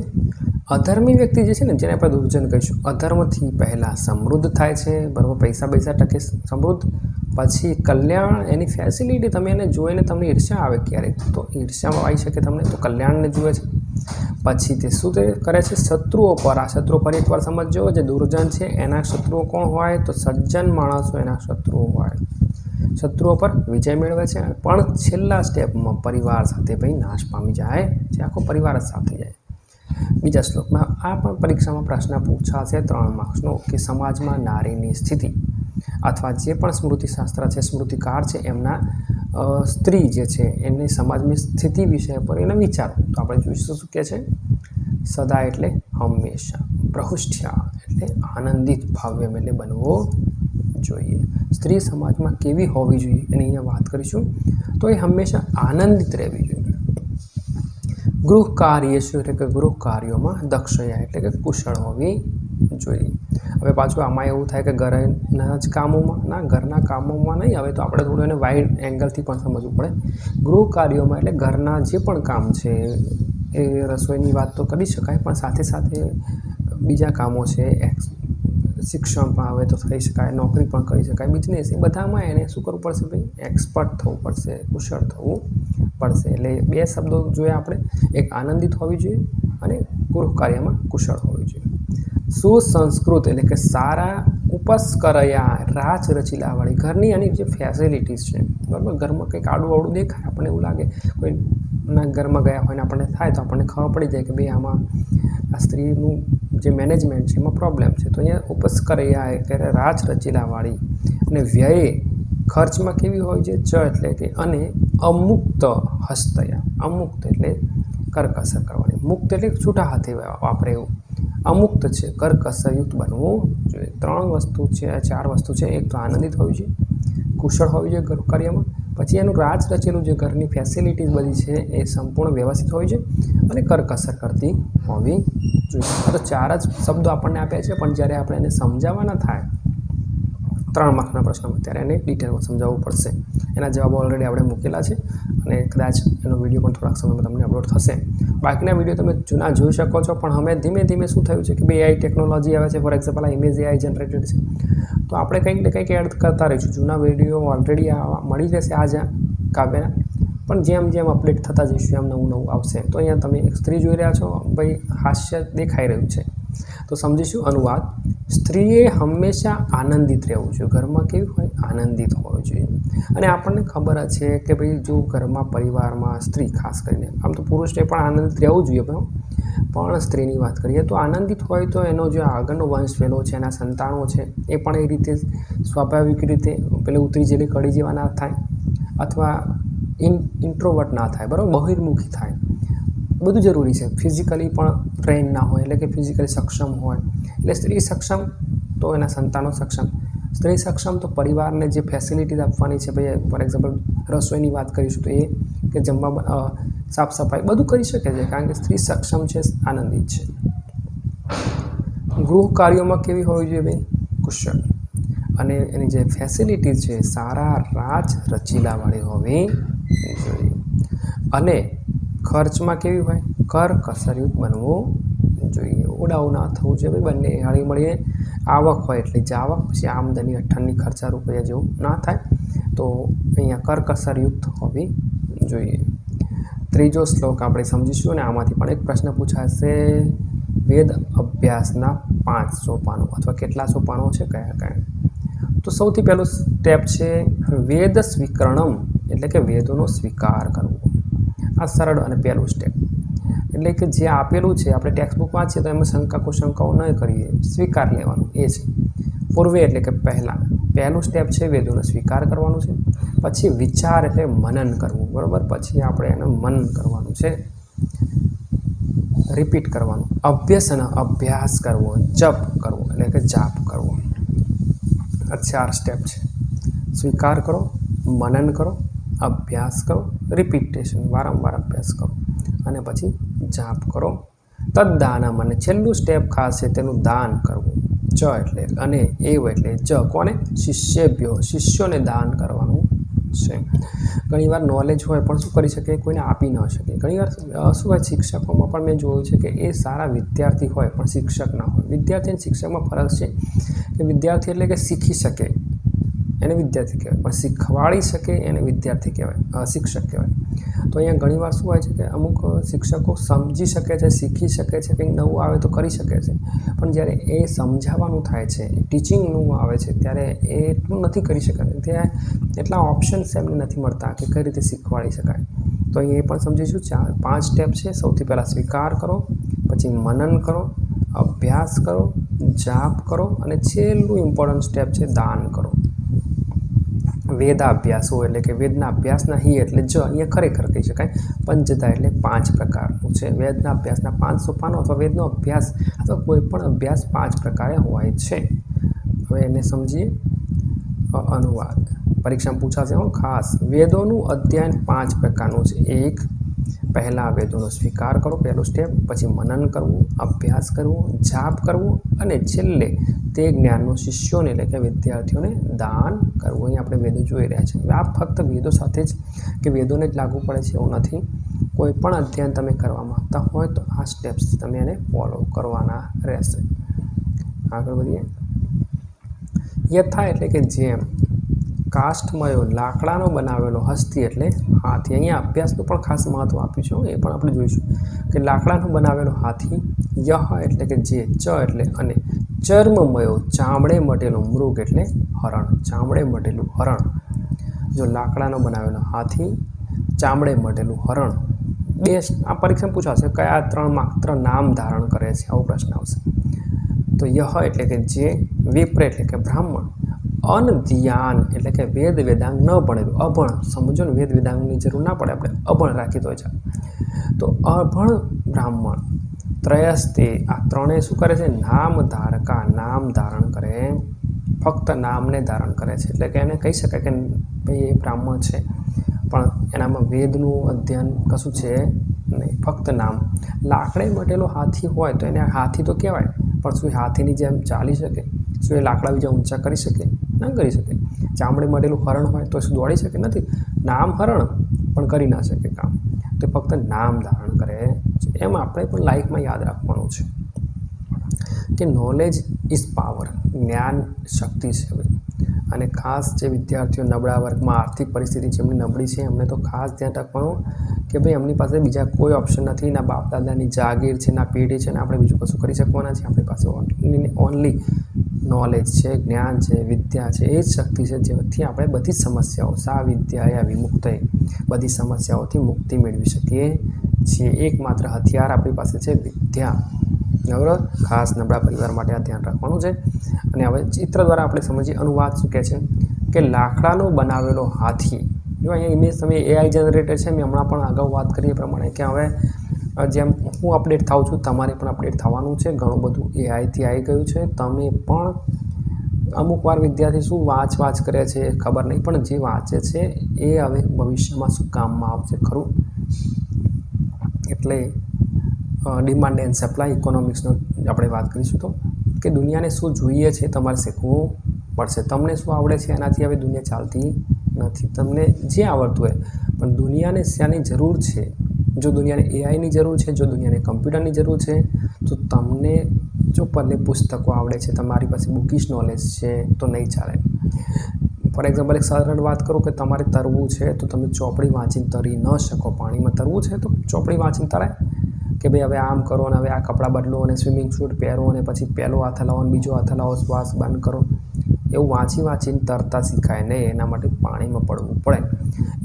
અધર્મી વ્યક્તિ જે છે ને, જેને આપણે દુર્જન કહીશું, અધર્મથી પહેલાં સમૃદ્ધ થાય છે, બરાબર, પૈસા ટકે સમૃદ્ધ, પછી કલ્યાણ, એની ફેસિલિટી તમે એને જોઈને તમને ઈર્ષ્યા આવે ક્યારેક, તો ઈર્ષ્યામાં આવી શકે તમને, તો કલ્યાણને જુએ છે. પછી તે શું કરે છે? શત્રુઓ પર, આ શત્રુઓ પર એકવાર સમજો, જે દુર્જન છે એના શત્રુઓ કોણ હોય? તો સજ્જન માણસો એના શત્રુઓ હોય, શત્રુઓ પર વિજય મેળવે છે. પણ છેલ્લા સ્ટેપમાં પરિવાર સાથે ભાઈ નાશ પામી જાય છે, આખો પરિવાર જ સાફ થઈ જાય. બીજા શ્લોકમાં આ પણ પરીક્ષામાં પ્રશ્ન પૂછાશે 3 માર્ક્સનો, કે સમાજમાં નારીની સ્થિતિ, અથવા જે પણ સ્મૃતિશાસ્ત્ર છે, સ્મૃતિકાર છે, એમના સ્ત્રી જે છે એની સમાજની સ્થિતિ વિષય પર એના વિચારો. તો આપણે જોઈશું શું કહે છે. સદા એટલે હંમેશા, પ્રહુષ્ઠ્યા એટલે આનંદિત, ભાવ્ય એટલે બનવો જોઈએ. સ્ત્રી સમાજમાં કેવી હોવી જોઈએ એની અહીંયા વાત કરીશું. તો એ હંમેશા આનંદિત રહેવી જોઈએ. ગૃહ કાર્યેષુ એટલે કે ગૃહ કાર્યોમાં દક્ષયા એટલે કે કુશળ હોવી જોઈએ. હવે પાછું આમાં એવું થાય કે ઘરના જ કામોમાં, ના, ઘરના કામોમાં નહીં. હવે તો આપણે થોડું એને વાઇડ એંગલથી પણ સમજવું પડે. ગૃહ કાર્યોમાં એટલે ઘરના જે પણ કામ છે, એ રસોઈની વાત તો કરી શકાય, પણ સાથે સાથે બીજા કામો છે, શિક્ષણ પણ હવે તો થઈ શકાય, નોકરી પણ કરી શકાય, બિઝનેસ, એ બધામાં એને શું કરવું પડશે ભાઈ? એક્સપર્ટ થવું પડશે, કુશળ થવું પડશે. એટલે 2 શબ્દો જોઈએ આપણે, એક આનંદિત હોવી જોઈએ અને ગૃહ કાર્યમાં કુશળ હોવી જોઈએ. સુસંસ્કૃત એટલે કે સારા ઉપસ્કરયા, રાચ રચીલાવાળી, ઘરની આની જે ફેસિલિટીઝ છે, બરાબર, ઘરમાં કંઈક આડું અવળું દેખાય, આપણને એવું લાગે, કોઈના ઘરમાં ગયા હોય ને આપણને થાય, તો આપણને ખબર પડી જાય કે ભાઈ આમાં આ સ્ત્રીનું જે મેનેજમેન્ટ છે એમાં પ્રોબ્લેમ છે. તો અહીંયા ઉપસ્કરયા એટલે રાચ રચીલાવાળી, અને વ્યય ખર્ચમાં કેવી હોય છે? ચ એટલે કે અને અમુક્ત હસ્તયા, અમુક્ત એટલે કરકસર કરવાની, મુક્ત એટલે છૂટા હાથે વાપરે એવું, અમુક્ત છે, કરકસરયુક્ત બનવું જોઈએ. 3 વસ્તુ છે, 4 વસ્તુ છે. એક તો આનંદિત હોવી જોઈએ, કુશળ હોવી જોઈએ ગૃહ કાર્યમાં, પછી એનું રાજ રચેલું જે ઘરની ફેસિલિટીઝ બધી છે એ સંપૂર્ણ વ્યવસ્થિત હોવી જોઈએ, અને કરકસર કરતી હોવી જોઈએ. તો 4 જ શબ્દો આપણને આપ્યા છે, પણ જ્યારે આપણે એને સમજાવવાના થાય 3 માર્કના પ્રશ્નમાં, ત્યારે એને ડિટેલમાં સમજાવવું પડશે. એના જવાબો ઓલરેડી આપણે મૂકેલા છે, અને કદાચ એનો વિડીયો પણ થોડાક સમયમાં તમને અપલોડ થશે. બાકીના વિડીયો તમે જૂના જોઈ શકો છો, પણ હવે ધીમે ધીમે શું થયું છે કે AI ટેકનોલોજી આવે છે. ફોર એક્ઝામ્પલ, આ ઇમેજ AI જનરેટેડ છે, તો આપણે કંઈક ને કંઈક એડ કરતા રહીશું. જૂના વિડીયો ઓલરેડી મળી જશે આ જ કાવ્યના, પણ જેમ જેમ અપડેટ થતા જઈશું એમ નવું આવશે. તો અહીંયા તમે એક સ્ત્રી જોઈ રહ્યા છો, ભાઈ હાસ્ય દેખાઈ રહ્યું છે, તો સમજીશું. અનુવાદ: સ્ત્રીએ હંમેશા આનંદિત રહેવું જોઈએ. ઘરમાં કેવી હોય? આનંદિત હોવી જોઈએ. અને આપણને ખબર જ છે કે ભાઈ જો ઘરમાં, પરિવારમાં સ્ત્રી ખાસ કરીને, આમ તો પુરુષને પણ આનંદિત રહેવું જોઈએ, પણ સ્ત્રીની વાત કરીએ તો આનંદિત હોય તો એનો જે આગળનો વંશ વેલો છે, એના સંતાનો છે, એ પણ એ રીતે સ્વાભાવિક રીતે પેલે ઉતરી જેલી કડી જેવા ના થાય, અથવા ઇન્ટ્રોવર્ટ ના થાય, બરાબર, બહિર્મુખી થાય. બધું જરૂરી છે. ફિઝિકલી પણ ટ્રેન ના હોય, એટલે કે ફિઝિકલી સક્ષમ હોય, એટલે સ્ત્રી સક્ષમ તો એના સંતાનો સક્ષમ. સ્ત્રી સક્ષમ તો પરિવારને જે ફેસિલિટીઝ આપવાની છે, ભાઈ ફોર એક્ઝામ્પલ રસોઈની વાત કરીશું તો એ કે જમવા સાફ સફાઈ બધું કરી શકે છે, કારણ કે સ્ત્રી સક્ષમ છે, આનંદિત છે. ગૃહ કાર્યોમાં કેવી હોવી જોઈએ ભાઈ? કુશળ. અને એની જે ફેસિલિટી છે સારા રાજ રચીલાવાળી હોવી જોઈએ. અને ખર્ચમાં કેવી હોય? કરકસરયુક્ત બનવું જોઈએ. ઉડાવું ના થવું જોઈએ ભાઈ. બંને હળી મળીને આવક હોય એટલે જ આવક, પછી આમદની અઠ્ઠાની ખર્ચા રૂપિયા જેવું ના થાય. તો અહીંયા કરકસરયુક્ત હોવી જોઈએ. ત્રીજો શ્લોક આપણે સમજીશું અને આમાંથી પણ એક પ્રશ્ન પૂછાશે. વેદ અભ્યાસના 5 સોપાનો અથવા કેટલા સોપાનો છે, કયા? તો સૌથી પહેલું સ્ટેપ છે વેદ સ્વીકરણમ, એટલે કે વેદોનો સ્વીકાર કરવો. આ સરળ અને પહેલું સ્ટેપ, એટલે કે જે આપેલું છે આપણે ટેક્સ્ટ બુક વાંચીએ તો એમાં શંકા કુશંકાઓ ન કરીએ, સ્વીકાર લેવાનું એ છે. પૂર્વે એટલે કે પહેલું સ્ટેપ છે વેદોનો સ્વીકાર કરવાનું છે. પછી વિચાર એટલે મનન કરવું, બરાબર. પછી આપણે એને મનન કરવાનું છે, રિપીટ કરવાનું. અભ્યાસ કરવો, જપ કરવો એટલે કે જાપ કરવો. આ 4 સ્ટેપ છે. સ્વીકાર કરો, મનન કરો, અભ્યાસ કરો, રિપીટેશન વારંવાર અભ્યાસ કરો અને પછી જાપ કરો. તદ્દાનમ, અને છેલ્લું સ્ટેપ ખાસ છે તેનું દાન કરવું. ચ એટલે અને એવ એટલે જ, કોને? શિષ્યેભ્યો, શિષ્યોને દાન કરવાનું છે. ઘણીવાર નોલેજ હોય પણ શું કરી શકે? કોઈને આપી ન શકે. ઘણીવાર શું હોય, શિક્ષકોમાં પણ મેં જોયું છે કે એ સારા વિદ્યાર્થી હોય પણ શિક્ષક ના હોય. વિદ્યાર્થી અને શિક્ષકમાં ફરક છે કે વિદ્યાર્થી એટલે કે શીખી શકે એને વિદ્યાર્થી કહેવાય, પણ શીખવાડી શકે એને વિદ્યાર્થી કહેવાય, શિક્ષક કહેવાય. તો અહીંયા ઘણીવાર શું હોય છે કે અમુક શિક્ષકો સમજી શકે છે, શીખી શકે છે, કંઈક નવું આવે તો કરી શકે છે, પણ જ્યારે એ સમજાવવાનું થાય છે, ટીચિંગનું આવે છે, ત્યારે એ એટલું નથી કરી શકાતું. ત્યાં એટલા ઓપ્શન્સ એમને નથી મળતા કે કઈ રીતે શીખવાડી શકાય. તો અહીંયા એ પણ સમજીશું. 5 સ્ટેપ છે. સૌથી પહેલાં સ્વીકાર કરો, પછી મનન કરો, અભ્યાસ કરો, જાપ કરો અને છેલ્લું ઇમ્પોર્ટન્ટ સ્ટેપ છે દાન કરો. વેદાભ્યાસો એટલે કે વેદના અભ્યાસના હિ એટલે જ, અહીંયા ખરેખર કહી શકાય. પંચધા એટલે 5 પ્રકારનું છે. વેદના અભ્યાસના 5 સોપાનો અથવા વેદનો અભ્યાસ અથવા કોઈ પણ અભ્યાસ 5 પ્રકારે હોય છે. હવે એને સમજીએ. અનુવાદ પરીક્ષામાં પૂછાશે ખાસ. વેદોનું અધ્યયન 5 પ્રકારનું છે. 1. પહેલાં વેદોનો સ્વીકાર કરો, પહેલું સ્ટેપ. પછી મનન કરવું, અભ્યાસ કરવો, જાપ કરવો અને છેલ્લે તે જ્ઞાનનું શિષ્યોને એટલે કે વિદ્યાર્થીઓને દાન કરવું. અહીં આપણે વેદો જોઈ રહ્યા છીએ. આ ફક્ત વેદો સાથે જ કે વેદોને જ લાગુ પડે છે એવું નથી. કોઈ પણ અધ્યયન તમે કરવા માગતા હોય તો આ સ્ટેપ્સ તમે એને ફોલો કરવાના રહેશે. આગળ વધીએ. યથા એટલે કે જેમ, કાષ્ઠમયો લાકડાનો બનાવેલો હસ્તી એટલે હાથી. અહીંયા અભ્યાસનું પણ ખાસ મહત્ત્વ આપ્યું છે, એ પણ આપણે જોઈશું કે લાકડાનો બનાવેલો હાથી. યહ એટલે કે જે, ચ એટલે અને, ચર્મમયો ચામડે મટેલું મૃગ એટલે હરણ. ચામડે મટેલું હરણ. જો લાકડાનો બનાવેલો હાથી, ચામડે મટેલું હરણ. આ પરીક્ષા પૂછાશે કયા 3 નામ ધારણ કરે છે, આવો પ્રશ્ન આવશે. તો યહ એટલે કે જે, વિપ્ર એટલે કે બ્રાહ્મણ, અનધ્યાન એટલે કે વેદ વેદાંગ ન ભણેલું, અભણ. સમજો ને, વેદ વેદાંગની જરૂર ના પડે, આપણે અભણ રાખી દો છે. તો અભણ બ્રાહ્મણ. ત્રયસ્તે, આ ત્રણેય શું કરે છે? નામ ધારકા, નામ ધારણ કરે, ફક્ત નામને ધારણ કરે છે. એટલે કે એને કહી શકાય કે ભાઈ એ બ્રાહ્મણ છે પણ એનામાં વેદનું અધ્યયન કશું છે નહીં, ફક્ત નામ. લાકડે મટેલો હાથી હોય તો એને હાથી તો કહેવાય, પણ શું એ હાથીની જેમ ચાલી શકે? શું એ લાકડા બીજા ઊંચા કરી શકે? ના કરી શકે. ચામડે મટેલું હરણ હોય તો શું દોડી શકે? નથી. નામ હરણ પણ કરી ના શકે કામ. તો ફક્ત નામ ધારણ કરે છે. એમ આપણે પણ લાઈફમાં યાદ રાખવાનું છે કે નોલેજ ઇઝ પાવર. જ્ઞાન શક્તિ છે. અને ખાસ જે વિદ્યાર્થીઓ નબળા વર્ગમાં, આર્થિક પરિસ્થિતિ જેમની નબળી છે એમને તો ખાસ ધ્યાન રાખવાનું કે ભાઈ એમની પાસે બીજા કોઈ ઓપ્શન નથી. ના બાપ દાદાની જાગીર છે, ના પેઢી છે, ને આપણે બીજું કશું કરી શકવાના છે. આપણી પાસે ઓનલી નોલેજ છે, જ્ઞાન છે, વિદ્યા છે. એ જ શક્તિ છે જેથી આપણે બધી જ સમસ્યાઓ, સા વિદ્યા વિમુક્ત, બધી સમસ્યાઓથી મુક્તિ મેળવી શકીએ છીએ. એકમાત્ર હથિયાર આપણી પાસે છે વિદ્યા. બરાબર. ખાસ નબળા પરિવાર માટે આ ધ્યાન રાખવાનું છે. અને હવે ચિત્ર દ્વારા આપણે સમજીએ. અનુવાદ શું કહે છે કે લાકડાનો બનાવેલો હાથી. જો અહીંયા ઇમેજ તમે AI જનરેટર છે. મેં હમણાં પણ અગાઉ વાત કરી એ પ્રમાણે કે હવે જેમ હું અપડેટ થાઉં છું તમારે પણ અપડેટ થવાનું છે. ઘણું બધું AIથી આવી ગયું છે. તમે પણ અમુક વાર વિદ્યાર્થી શું વાંચ કરે છે ખબર નહીં, પણ જે વાંચે છે એ હવે ભવિષ્યમાં શું કામમાં આવશે ખરું. એટલે ડિમાન્ડ એન્ડ સપ્લાય ઇકોનોમિક્સનો આપણે વાત કરીશું તો કે દુનિયાને શું જોઈએ છે તમારે શીખવું પડશે. તમને શું આવડે છે એનાથી હવે દુનિયા ચાલતી નથી. તમને જે આવડતું હોય, પણ દુનિયાને શાની જરૂર છે. જો દુનિયાને એઆઈની જરૂર છે, જો દુનિયાને કમ્પ્યુટરની જરૂર છે, તો તમને જો પહેલે પુસ્તકો આવડે છે, તમારી પાસે બુકિશ નોલેજ છે, તો નહીં ચાલે. ફોર એક્ઝામ્પલ એક સરળ વાત કરું કે તમારે તરવું છે તો તમે ચોપડી વાંચીને તરી ન શકો. પાણીમાં તરવું છે તો ચોપડી વાંચીને તરાય કે ભાઈ હવે આમ કરો અને હવે આ કપડાં બદલો અને સ્વિમિંગ સૂટ પહેરો અને પછી પહેલો હાથ હલાવો અને બીજો હાથ હલાવો, શ્વાસ બંધ કરો. એવું વાંચીને તરતા શીખાય નહીં, એના માટે પાણીમાં પડવું પડે.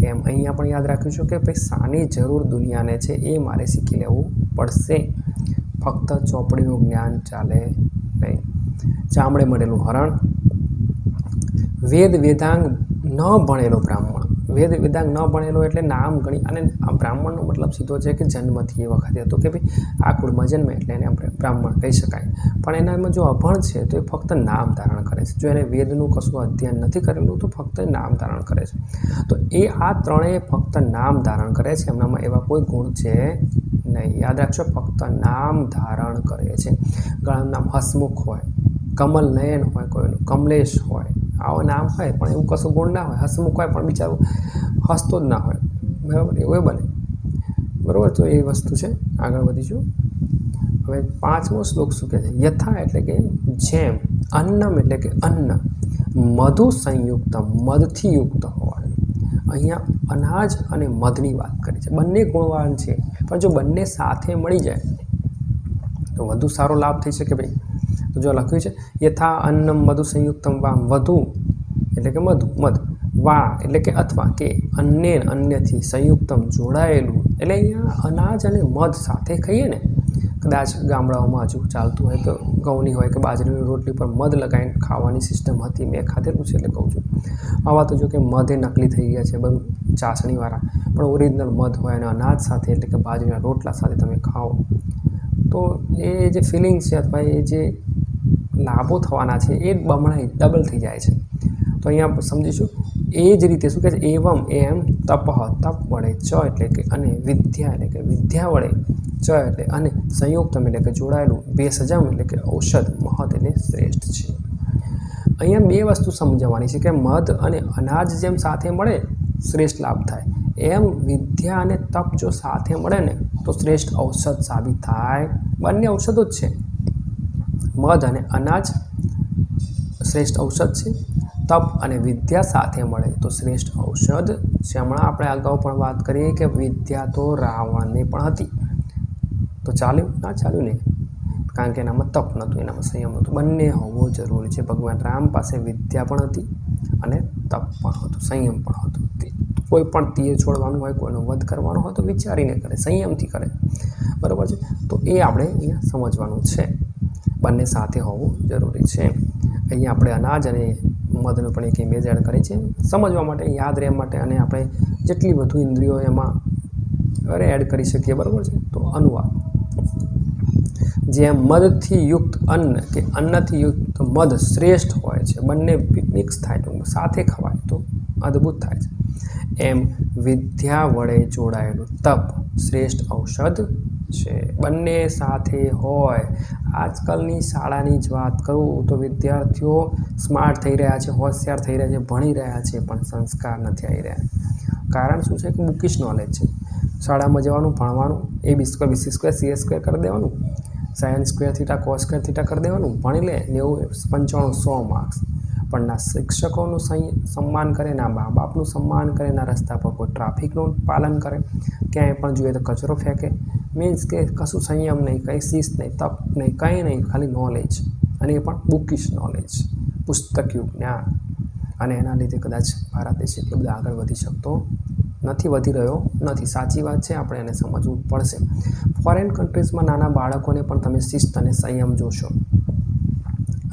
એમ અહીંયા પણ યાદ રાખીશું કે ભાઈ શાની જરૂર દુનિયાને છે એ મારે શીખી લેવું પડશે. ફક્ત ચોપડીનું જ્ઞાન ચાલે નહીં. ચામડે મળેલું હરણ, વેદ વેદાંગ ન ભણેલો બ્રાહ્મણ. વેદ વેદાંગ ન ભણેલો એટલે નામ ગણી, અને આ બ્રાહ્મણનો મતલબ સીધો છે કે જન્મથી એ વખતે હતો કે ભાઈ આ કુળમાં જન્મે એટલે એને આપણે બ્રાહ્મણ કહી શકાય. પણ એનામાં જો અભણ છે તો એ ફક્ત નામ ધારણ કરે છે. જો એને વેદનું કશું અધ્યયન નથી કરેલું તો ફક્ત નામ ધારણ કરે છે. તો એ આ ત્રણેય ફક્ત નામ ધારણ કરે છે, એમનામાં એવા કોઈ ગુણ છે નહીં. યાદ રાખજો, ફક્ત નામ ધારણ કરે છે. ઘણાનું નામ હસમુખ હોય, કમલ નયન હોય, કોઈનું કમલેશ હોય, આવા નામ હોય પણ એવું કશું ગુણ ના હોય. હસમુખ હોય પણ બિચારું હસતો જ ના હોય, બરાબર, એવું બને, બરાબર. તો એ વસ્તુ છે. આગળ વધીશું. હવે 5મો શ્લોક શું કહે છે? યથા એટલે કે જેમ, અન્નમ એટલે કે અન્ન, મધુ સંયુક્ત મધથી યુક્ત હોવાનું. અહીંયા અનાજ અને મધની વાત કરી છે. બંને ગુણવાન છે, પણ જો બંને સાથે મળી જાય તો વધુ સારો લાભ થઈ શકે ભાઈ. તો જો લખ્યું છે યથા અન્નમ મધુ સંયુક્તમ વા, વધુ એટલે કે મધ, વા એટલે કે અથવા, કે અન્યે અન્યથી, સંયુક્તમ જોડાયેલું. એટલે અહીંયા અનાજ અને મધ સાથે ખાઈએ ને, કદાચ ગામડાઓમાં હજુ ચાલતું હોય તો ઘઉંની હોય કે બાજરીની રોટલી પર મધ લગાવીને ખાવાની સિસ્ટમ હતી. મેં ખાધેલું છે એટલે કહું છું. આવા તો જો કે મધ એ નકલી થઈ ગયા છે, બધું ચાસણીવાળા, પણ ઓરિજિનલ મધ હોય અને અનાજ સાથે એટલે કે બાજરીના રોટલા સાથે તમે ખાઓ તો એ જે ફિલિંગ છે અથવા એ જે લાભો થવાના છે એ બમણાઈ ડબલ થઈ જાય છે. તો અહીંયા સમજીશું. એ જ રીતે શું કહે છે? એવમ એમ તપ વડે, ચ એટલે કે અને, વિદ્યા એટલે કે વિદ્યા વડે, ચ એટલે અને, સંયુક્તમ એટલે કે જોડાયેલું, ભેષજમ એટલે કે ઔષધ, મહત એટલે શ્રેષ્ઠ છે. અહીંયા બે વસ્તુ સમજવાની છે કે મધ અને અનાજ જેમ સાથે મળે શ્રેષ્ઠ લાભ થાય, એમ વિદ્યા અને તપ જો સાથે મળે ને તો શ્રેષ્ઠ ઔષધ સાબિત થાય. બંને ઔષધો જ છે. મધ અને અનાજ શ્રેષ્ઠ ઔષધ છે. તપ અને વિદ્યા સાથે મળે તો શ્રેષ્ઠ ઔષધ છે. હમણાં આપણે અગાઉ પણ વાત કરીએ કે વિદ્યા તો રાવણને પણ હતી, તો ચાલ્યું ના ચાલ્યું નહીં, કારણ કે એનામાં તપ નહોતું, એનામાં સંયમ નહોતું. બંને હોવો જરૂરી છે. ભગવાન રામ પાસે વિદ્યા પણ હતી અને તપ પણ હતું, સંયમ પણ હતું. કોઈ પણ તીર છોડવાનું હોય, કોઈનો વધ કરવાનો હોય તો વિચારીને કરે, સંયમથી કરે, બરાબર છે. તો એ આપણે અહીંયા સમજવાનું છે. બંને સાથે હોવું જરૂરી છે. અહીંયા આપણે અનાજ અને મધનું પણ એક ઇમેજ એડ કરી છે સમજવા માટે, યાદ રહેવા માટે, અને આપણે જેટલી વધુ ઇન્દ્રિયો એમાં એડ કરી શકીએ, બરાબર છે. તો અનુવાદ, જેમ મધથી યુક્ત અન્ન કે અન્નથી યુક્ત મધ શ્રેષ્ઠ હોય છે, બંને મિક્સ થાય તો સાથે ખવાય તો અદ્ભુત થાય છે, એમ વિદ્યા વડે જોડાયેલું તપ શ્રેષ્ઠ ઔષધ છે. બંને સાથે હોય. આજકાલની શાળાની જ વાત કરું તો વિદ્યાર્થીઓ સ્માર્ટ થઈ રહ્યા છે, હોશિયાર થઈ રહ્યા છે, ભણી રહ્યા છે, પણ સંસ્કાર નથી આવી રહ્યા. કારણ શું છે કે બુકિશ નોલેજ છે. શાળામાં જવાનું, ભણવાનું, A B square, BC square, CA square કરી દેવાનું, sine square theta, cos square theta કરી દેવાનું, ભણી લે 90, 95, 100 માર્ક્સ. પણ ના શિક્ષકોનું સન્માન કરે, ના મા બાપનું સન્માન કરે, ના રસ્તા પર કોઈ ટ્રાફિકનું પાલન કરે, ક્યાંય પણ જોઈએ તો કચરો ફેંકે. મીન્સ કે કશું સંયમ નહીં, કંઈ શિસ્ત નહીં, તપ નહીં, કંઈ નહીં, ખાલી નોલેજ, અને એ પણ બુકિશ નોલેજ, પુસ્તકિયું જ્ઞાન. અને એના લીધે કદાચ ભારત દેશ એટલો બધો આગળ વધી શકતો નથી, વધી રહ્યો નથી. સાચી વાત છે, આપણે એને સમજવું પડશે. ફોરેન કન્ટ્રીઝમાં નાના બાળકોને પણ તમે શિસ્ત અને સંયમ જોશો.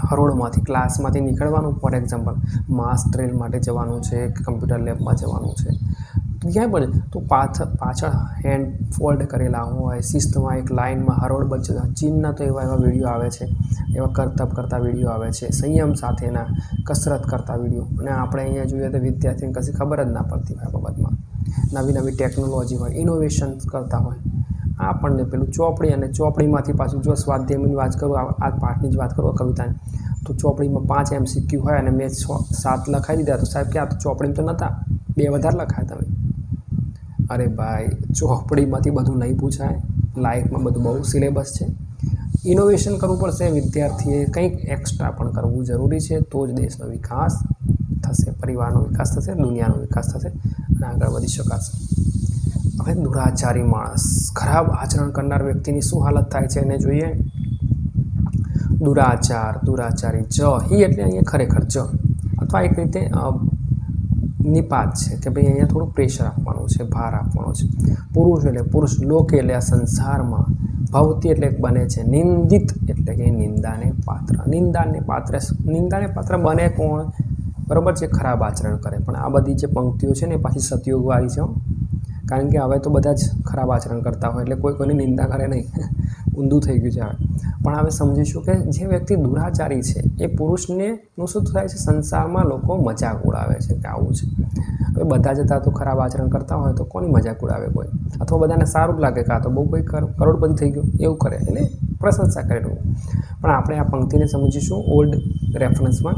હરોળમાંથી, ક્લાસમાંથી નીકળવાનું, ફોર એક્ઝામ્પલ માસ ડ્રિલ માટે જવાનું છે કે કમ્પ્યુટર લેબમાં જવાનું છે, ક્યાંય પણ તો પાછળ હેન્ડ ફોલ્ડ કરેલા હોય, શિસ્તમાં એક લાઇનમાં હરોળબચ્ચ ચીનના તો એવા વિડીયો આવે છે, એવા કરતબ કરતા વિડીયો આવે છે, સંયમ સાથેના કસરત કરતા વિડીયો. અને આપણે અહીંયા જોઈએ તો વિદ્યાર્થીને કશી ખબર જ ના પડતી હોય આ બાબતમાં. નવી નવી ટેકનોલોજી હોય, ઇનોવેશન કરતા હોય. આપણને પેલું ચોપડી અને ચોપડીમાંથી પાછું જો સ્વાધ્યાયની વાત કરું, આ પાઠની જ વાત કરું કવિતાની, તો ચોપડીમાં 5 MCQ હોય અને મેં 6-7 લખાઈ દીધા. તો સાહેબ કે આ તો ચોપડીમાં તો નહોતા, 2 વધારે લખાયા તમે. અરે ભાઈ, ચોપડીમાંથી બધું નહીં પૂછાય. લાઈફમાં બધું બહુ સિલેબસ છે. ઇનોવેશન કરવું પડશે. વિદ્યાર્થીએ કંઈક એક્સ્ટ્રા પણ કરવું જરૂરી છે. તો જ દેશનો વિકાસ થશે, પરિવારનો વિકાસ થશે, દુનિયાનો વિકાસ થશે અને આગળ વધી શકાશે. હવે દુરાચારી માણસ, ખરાબ આચરણ કરનાર વ્યક્તિની શું હાલત થાય છે એને જોઈએ. દુરાચારી હિ એટલે અહીંયા ખરેખર અથવા એક રીતે નિપાત છે કે ભાઈ અહીંયા થોડું પ્રેશર આપવાનું છે, ભાર આપવાનો છે. પુરુષ એટલે પુરુષ, લોક એટલે આ સંસારમાં, ભવતી એટલે બને છે, નિંદિત એટલે કે નિંદાને પાત્ર બને કોણ? બરાબર છે, ખરાબ આચરણ કરે. પણ આ બધી જે પંક્તિઓ છે ને એ પાછી સતયુગવાળી છે, કારણ કે હવે તો બધા જ ખરાબ આચરણ કરતા હોય એટલે કોઈની નિંદા કરે નહીં, ઊંધું થઈ ગયું છે હવે. પણ હવે સમજીશું કે જે વ્યક્તિ દુરાચારી છે એ પુરુષનું શું થાય છે, સંસારમાં લોકો મજાક ઉડાવે છે કે આવું છે. હવે બધા જતા તો ખરાબ આચરણ કરતા હોય તો કોની મજાક ઉડાવે કોઈ? અથવા બધાને સારું જ લાગે કે આ તો બહુ કોઈ કરોડપતિ થઈ ગયું એવું કરે, એટલે પ્રશંસા કરે. પણ આપણે આ પંક્તિને સમજીશું ઓલ્ડ રેફરન્સમાં,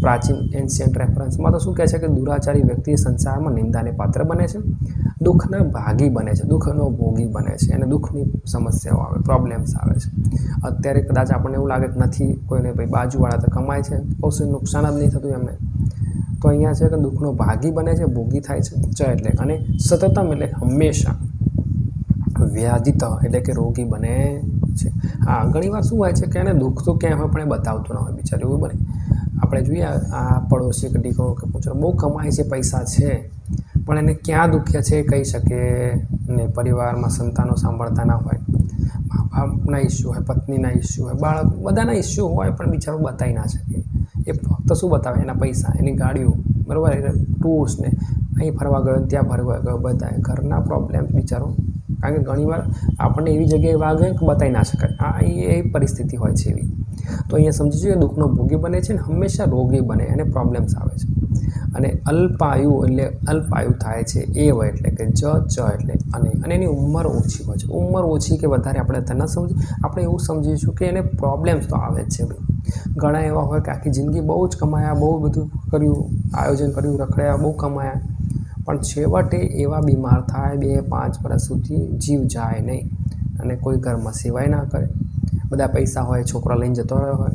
પ્રાચીન એન્શિયન્ટ રેફરન્સમાં તો શું કહે છે કે દુરાચારી વ્યક્તિ સંસારમાં નિંદાને પાત્ર બને છે, દુઃખના ભાગી બને છે, દુઃખનો ભોગી બને છે અને દુઃખની સમસ્યાઓ આવે, પ્રોબ્લેમ્સ આવે છે. અત્યારે કદાચ આપણને એવું લાગે કે નથી કોઈને, ભાઈ બાજુવાળા તો કમાય છે, કશું નુકસાન જ નહીં થતું એમને. તો અહીંયા છે કે દુઃખનો ભાગી બને છે, ભોગી થાય છે. એટલે અને સતતમ એટલે હંમેશા, વ્યાધિત એટલે કે રોગી બને છે. હા, ઘણીવાર શું હોય છે કે એને દુઃખ તો ક્યાંય હોય પણ એ બતાવતું ના હોય બિચારું, એવું બને. આપણે જોઈએ આ પડોશી કે દીકરો કે પૂછો બહુ કમાય છે, પૈસા છે, પણ એને ક્યાં દુખ્ય છે એ કહી શકે ને. પરિવારમાં સંતાનો સાંભળતા ના હોય, મા બાપના ઇસ્યુ હોય, પત્નીના ઇસ્યુ હોય, બાળક બધાના ઇસ્યુ હોય, પણ બિચારો બતાવી ના શકે. એ ફક્ત શું બતાવે? એના પૈસા, એની ગાડીઓ, બરાબર, એટલે ટૂર્સ ને અહીં ફરવા ગયો, ત્યાં ફરવા ગયો, બતાવે ઘરના પ્રોબ્લેમ્સ બિચારો. કારણ કે ઘણીવાર આપણને એવી જગ્યાએ વાગે કે બતાવી ના શકાય. એ પરિસ્થિતિ હોય છે એવી. તો અહીંયા સમજીશું કે દુઃખનો ભોગી બને છે ને હંમેશા રોગી બને, એને પ્રોબ્લેમ્સ આવે છે. અને અલ્પાયુ એટલે અલ્પાયુ થાય છે. એ હોય એટલે કે એટલે અને એની ઉંમર ઓછી હોય છે. ઉંમર ઓછી કે વધારે આપણે અત્યારે ન સમજીએ, આપણે એવું સમજીશું કે એને પ્રોબ્લેમ્સ તો આવે જ છે ભાઈ. ઘણા એવા હોય કે આખી જિંદગી બહુ જ કમાયા, બહુ બધું કર્યું, આયોજન કર્યું, રખડ્યા, બહુ કમાયા, પણ છેવટે એવા બીમાર થાય 2-5 વર્ષ સુધી જીવ જાય નહીં અને કોઈ ઘરમાં સેવાય ના કરે. બધા પૈસા હોય, છોકરા લઈને જતો રહ્યો હોય,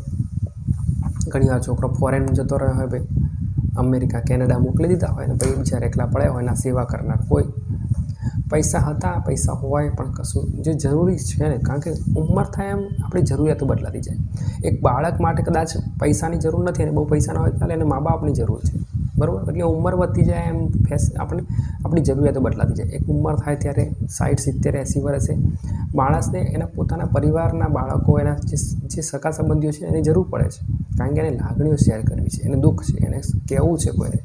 ઘણીવાર છોકરો ફોરેન જતો રહ્યો હોય, ભાઈ અમેરિકા કેનેડા મોકલી દીધા હોય ને ભાઈ બિચારા એકલા પડ્યા હોય, ના સેવા કરનાર કોઈ. પૈસા હતા, પૈસા હોય, પણ કશું જે જરૂરી છે ને, કારણ કે ઉંમર થાય એમ આપણી જરૂરિયાતો બદલાતી જાય. એક બાળક માટે કદાચ પૈસાની જરૂર નથી અને બહુ પૈસા ના હોય ચાલે, એને મા બાપની જરૂર છે, બરાબર. એટલે ઉંમર વધતી જાય એમ આપણી જરૂરિયાતો બદલાતી જાય. એક ઉંમર થાય ત્યારે 60-70-80 વર્ષે માણસને એના પોતાના પરિવારના બાળકો, એના જે સગા સંબંધીઓ છે એની જરૂર પડે છે, કારણ કે એને લાગણીઓ શેર કરવી છે, એને દુઃખ છે, એને કહેવું છે કોઈને.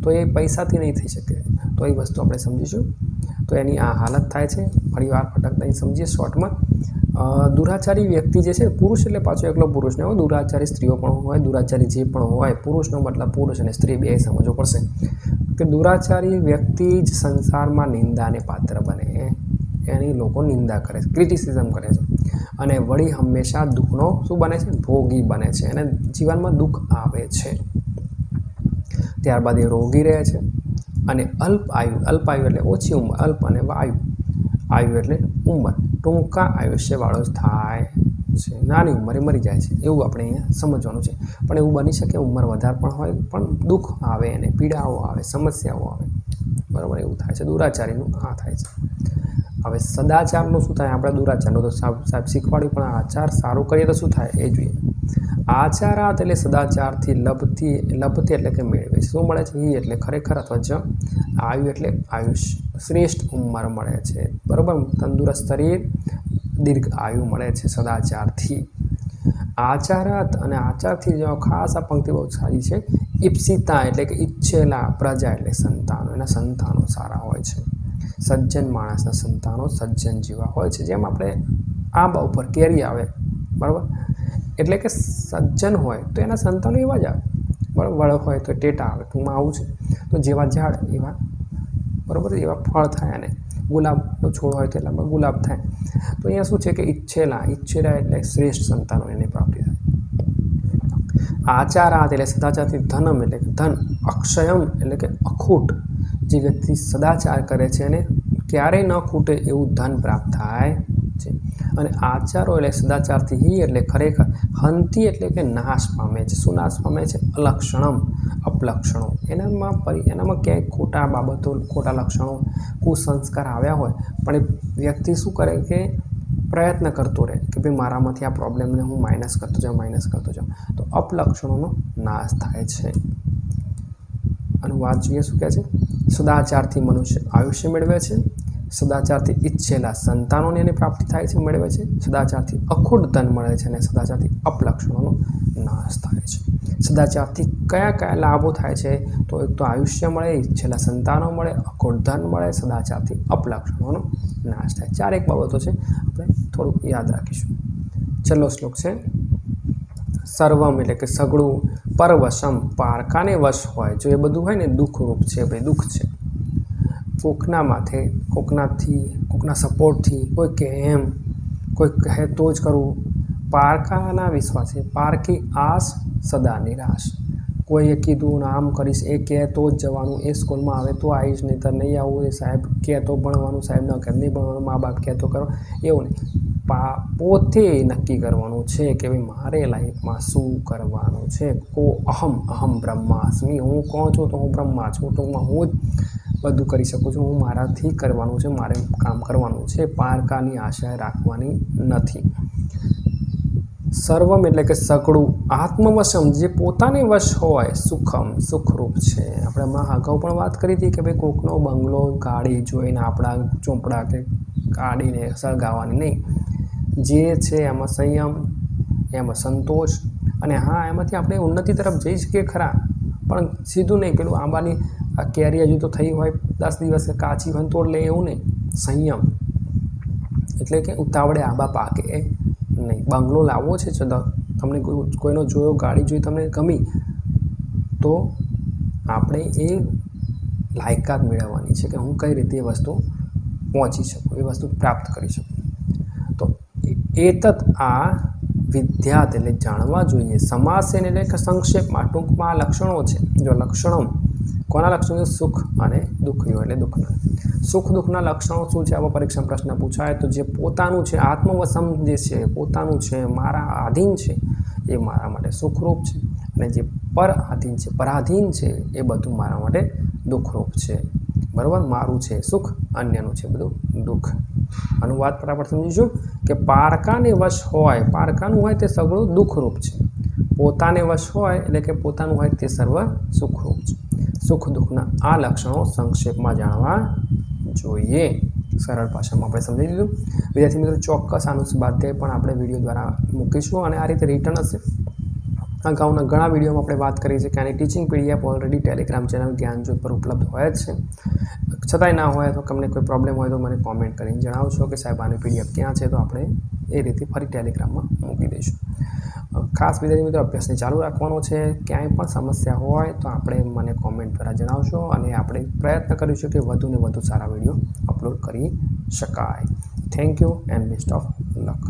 તો એ પૈસાથી નહીં થઈ શકે. તો એ વસ્તુ આપણે સમજીશું. તો એની આ હાલત થાય છે. ફરીવાર ફટક નહીં સમજીએ શોર્ટમાં. દુરાચારી વ્યક્તિ જે છે, પુરુષ એટલે પાછો એકલો પુરુષ ને હોય, દુરાચારી સ્ત્રીઓ પણ હોય, દુરાચારી જે પણ હોય, પુરુષનો મતલબ પુરુષ અને સ્ત્રી બે સમજવો પડશે. કે દુરાચારી વ્યક્તિ જ સંસારમાં નિંદાને પાત્ર બને, એની લોકો નિંદા કરે છે, ક્રિટિસિઝમ કરે છે, અને વળી હંમેશા દુઃખનો શું બને છે? ભોગી બને છે, અને જીવનમાં દુઃખ આવે છે. ત્યારબાદ એ રોગી રહે છે. અને અલ્પાયુ એટલે ઓછી ઉંમર, અલ્પ અને આયુ એટલે ઉંમર, ટૂંકા આયુષ્યવાળો જ થાય છે, નાની ઉંમરે મરી જાય છે, એવું આપણે અહીંયા સમજવાનું છે. પણ એવું બની શકે ઉંમર વધારે પણ હોય, પણ દુઃખ આવે, એને પીડાઓ આવે, સમસ્યાઓ આવે, બરાબર, એવું થાય છે. દુરાચારીનું આ થાય છે. હવે સદાચારનું શું થાય? આપણે દુરાચારનું તો સાહેબ શીખવાડ્યું, પણ આચાર સારું કરીએ તો શું થાય એ જોઈએ. આચારાત એટલે સદાચારથી લભતી એટલે કે મેળવે. શું મળે છે? ઈ એટલે ખરેખર અથવા આયુ એટલે આયુષ્ય, શ્રેષ્ઠ ઉંમર મળે છે, બરાબર, તંદુરસ્ત શરીર, દીર્ઘ આયુ મળે છે સદાચારથી. આચારાત અને આચારથી જો ખાસ આ પંક્તિ બહુ સારી છે. ઈપ્સિતા એટલે કે ઈચ્છેલા, પ્રજા એટલે સંતાનો, એના સંતાનો સારા હોય છે. સજ્જન માણસના સંતાનો સજ્જન જેવા હોય છે. જેમ આપણે આંબા ઉપર કેરી આવે, બરાબર, એટલે કે સજ્જન હોય તો એના સંતાનો એવા જ આવે, બરાબર. વડ હોય તો ટેટા આવે, ટૂંકમાં આવું છે. તો જેવા ઝાડ એવા, બરાબર, એવા ફળ થાય. અને ગુલાબનો છોડ હોય તો એટલામાં ગુલાબ થાય. તો અહીંયા શું છે કે ઈચ્છેલા એટલે શ્રેષ્ઠ સંતાનો એની પ્રાપ્તિ થાય. આચારાત એટલે સદાચારથી, ધનમ એટલે કે ધન, અક્ષયમ એટલે કે અખૂટ, જે વ્યક્તિ સદાચાર કરે છે અને ક્યારેય ન ખૂટે એવું ધન પ્રાપ્ત થાય છે. અને આચારો એટલે સદાચારથી હિ એટલે ખરેખર, હંતી એટલે કે નાશ પામે છે. શું નાશ પામે છે? અલક્ષણમ, અપલક્ષણો. એનામાં ક્યાંય ખોટા બાબતો, ખોટા લક્ષણો, કુસંસ્કાર આવ્યા હોય પણ એ વ્યક્તિ શું કરે કે પ્રયત્ન કરતો રહે કે ભાઈ મારામાંથી આ પ્રોબ્લેમને હું માઇનસ કરતો જાઉં, તો અપલક્ષણોનો નાશ થાય છે. અનુવાદ જોઈએ શું કહે છે. સદાચારથી મનુષ્ય આયુષ્ય મેળવે છે. સદાચારથી ઈચ્છેલા સંતાનોની એની પ્રાપ્તિ થાય છે, મેળવે છે. સદાચારથી અખૂટ ધન મળે છે અને સદાચારથી અપલક્ષણોનો નાશ થાય છે. સદાચારથી કયા કયા લાભો થાય છે? તો એક તો આયુષ્ય મળે, ઈચ્છેલા સંતાનો મળે, અખૂટ ધન મળે, સદાચારથી અપલક્ષણોનો નાશ થાય. 4 બાબતો છે, આપણે થોડુંક યાદ રાખીશું. છેલ્લો શ્લોક છે. સર્વમ એટલે કે સગળું, પરવશમ પારકાને વશ હોય. જો એ બધું હોય ને દુઃખરૂપ છે, ભાઈ દુઃખ છે. કોકના માથે, કોકના સપોર્ટથી, કોઈ કહે એમ, કોઈ કહે તો જ કરવું. પારકાના વિશ્વાસે, પારકી આસ સદા નિરાશ. કોઈએ કીધું આમ કરીશ, એ કહે તો જ જવાનું, એ સ્કૂલમાં આવે તો આવીશ, નહીં તો નહીં આવું, એ સાહેબ કહે તો ભણવાનું, સાહેબ ન કહે નહીં ભણવાનું, મા બાપ કહે તો કરો, એવું નહીં. પોતે નક્કી કરવાનું છે કે ભાઈ મારે લાઈફમાં શું કરવાનું છે. અહમ બ્રહ્માસ્મિ, હું કોણ છું? તો હું બ્રહ્મા છું. ટૂંકમાં હું જ બધું કરી શકું છું. હું મારાથી કરવાનું છે, મારે કામ કરવાનું છે. પારકાની આશા રાખવાની નથી. સર્વમ એટલે કે સગળું, આત્મવશમ જે પોતાને વશ હોય, સુખમ સુખરૂપ છે. આપણે હમણાં અગાઉ પણ વાત કરી હતી કે ભાઈ કોકનો બંગલો, ગાડી જોઈને આપણા ચોપડા કે ગાડીને સળગાવવાની નહીં. જે છે એમાં સંયમ, એમાં સંતોષ, અને હા એમાંથી આપણે ઉન્નતિ તરફ જઈ શકીએ ખરા, પણ સીધું નહીં. પેલું આંબાની કેરી હજુ તો થઈ હોય 10 દિવસ કાચી હોય તોડ લે, એવું નહીં. સંયમ એટલે કે ઉતાવળે આંબા પાકે નહીં. બંગલો લાવવો છે, તમને કોઈનો જોયો, ગાડી જોઈ, તમને ગમી, તો આપણે એ લાયકાત મેળવવાની છે કે હું કઈ રીતે એ વસ્તુ પહોંચી શકું, એ વસ્તુ પ્રાપ્ત કરી શકું. તો એતત આ વિદ્યાત એટલે જાણવા જોઈએ. સમાસેન એટલે કે સંક્ષેપમાં, ટૂંકમાં લક્ષણો છે. જો લક્ષણો, કોના લક્ષણો? સુખ અને દુઃખીઓ એટલે દુઃખના. સુખ દુઃખના લક્ષણો શું છે? આવા પરીક્ષા પ્રશ્ન પૂછાય તો જે પોતાનું છે, આત્મવશમ જે છે, પોતાનું છે, મારા આધીન છે, એ મારા માટે સુખરૂપ છે. અને જે પર આધીન છે, પરાધીન છે, એ બધું મારા માટે દુઃખરૂપ છે. બરાબર, મારું છે સુખ, અન્યનું છે બધું દુઃખ. અનુવાદ પર આપણે સમજીશું કે પારકાને વશ હોય, પારકાનું હોય તે સગળું દુઃખરૂપ છે. પોતાને વશ હોય એટલે કે પોતાનું હોય તે સર્વ સુખરૂપ છે. સુખ દુઃખના આ લક્ષણો સંક્ષેપમાં જાણવા જોઈએ. સરળ ભાષામાં આપણે સમજી લીધું. વિદ્યાર્થી મિત્રો, ચોક્કસ આનું સ્વાધ્યાય પણ આપણે વિડીયો દ્વારા મૂકીશું અને આ રીતે રિટર્ન હશે. અગાઉના ઘણા વિડીયોમાં આપણે વાત કરી છે કે આની teaching PDF already Telegram channel Gyanjyot પર ઉપલબ્ધ હોય જ છે. છતાંય ના હોય તો તમને કોઈ પ્રોબ્લેમ હોય તો મને કોમેન્ટ કરીને જણાવશો કે સાહેબ આની પીડીએફ ક્યાં છે, તો આપણે એ રીતે ફરી ટેલિગ્રામમાં મૂકી દઈશું. ખાસ વિદ્યાર્થી મિત્રો, અભ્યાસને ચાલુ રાખવાનો છે. ક્યાંય પણ સમસ્યા હોય તો આપણે મને કોમેન્ટ દ્વારા જણાવશો અને આપણે પ્રયત્ન કરીશું કે વધુને વધુ સારા વિડીયો અપલોડ કરી શકાય. Thank you and best of luck.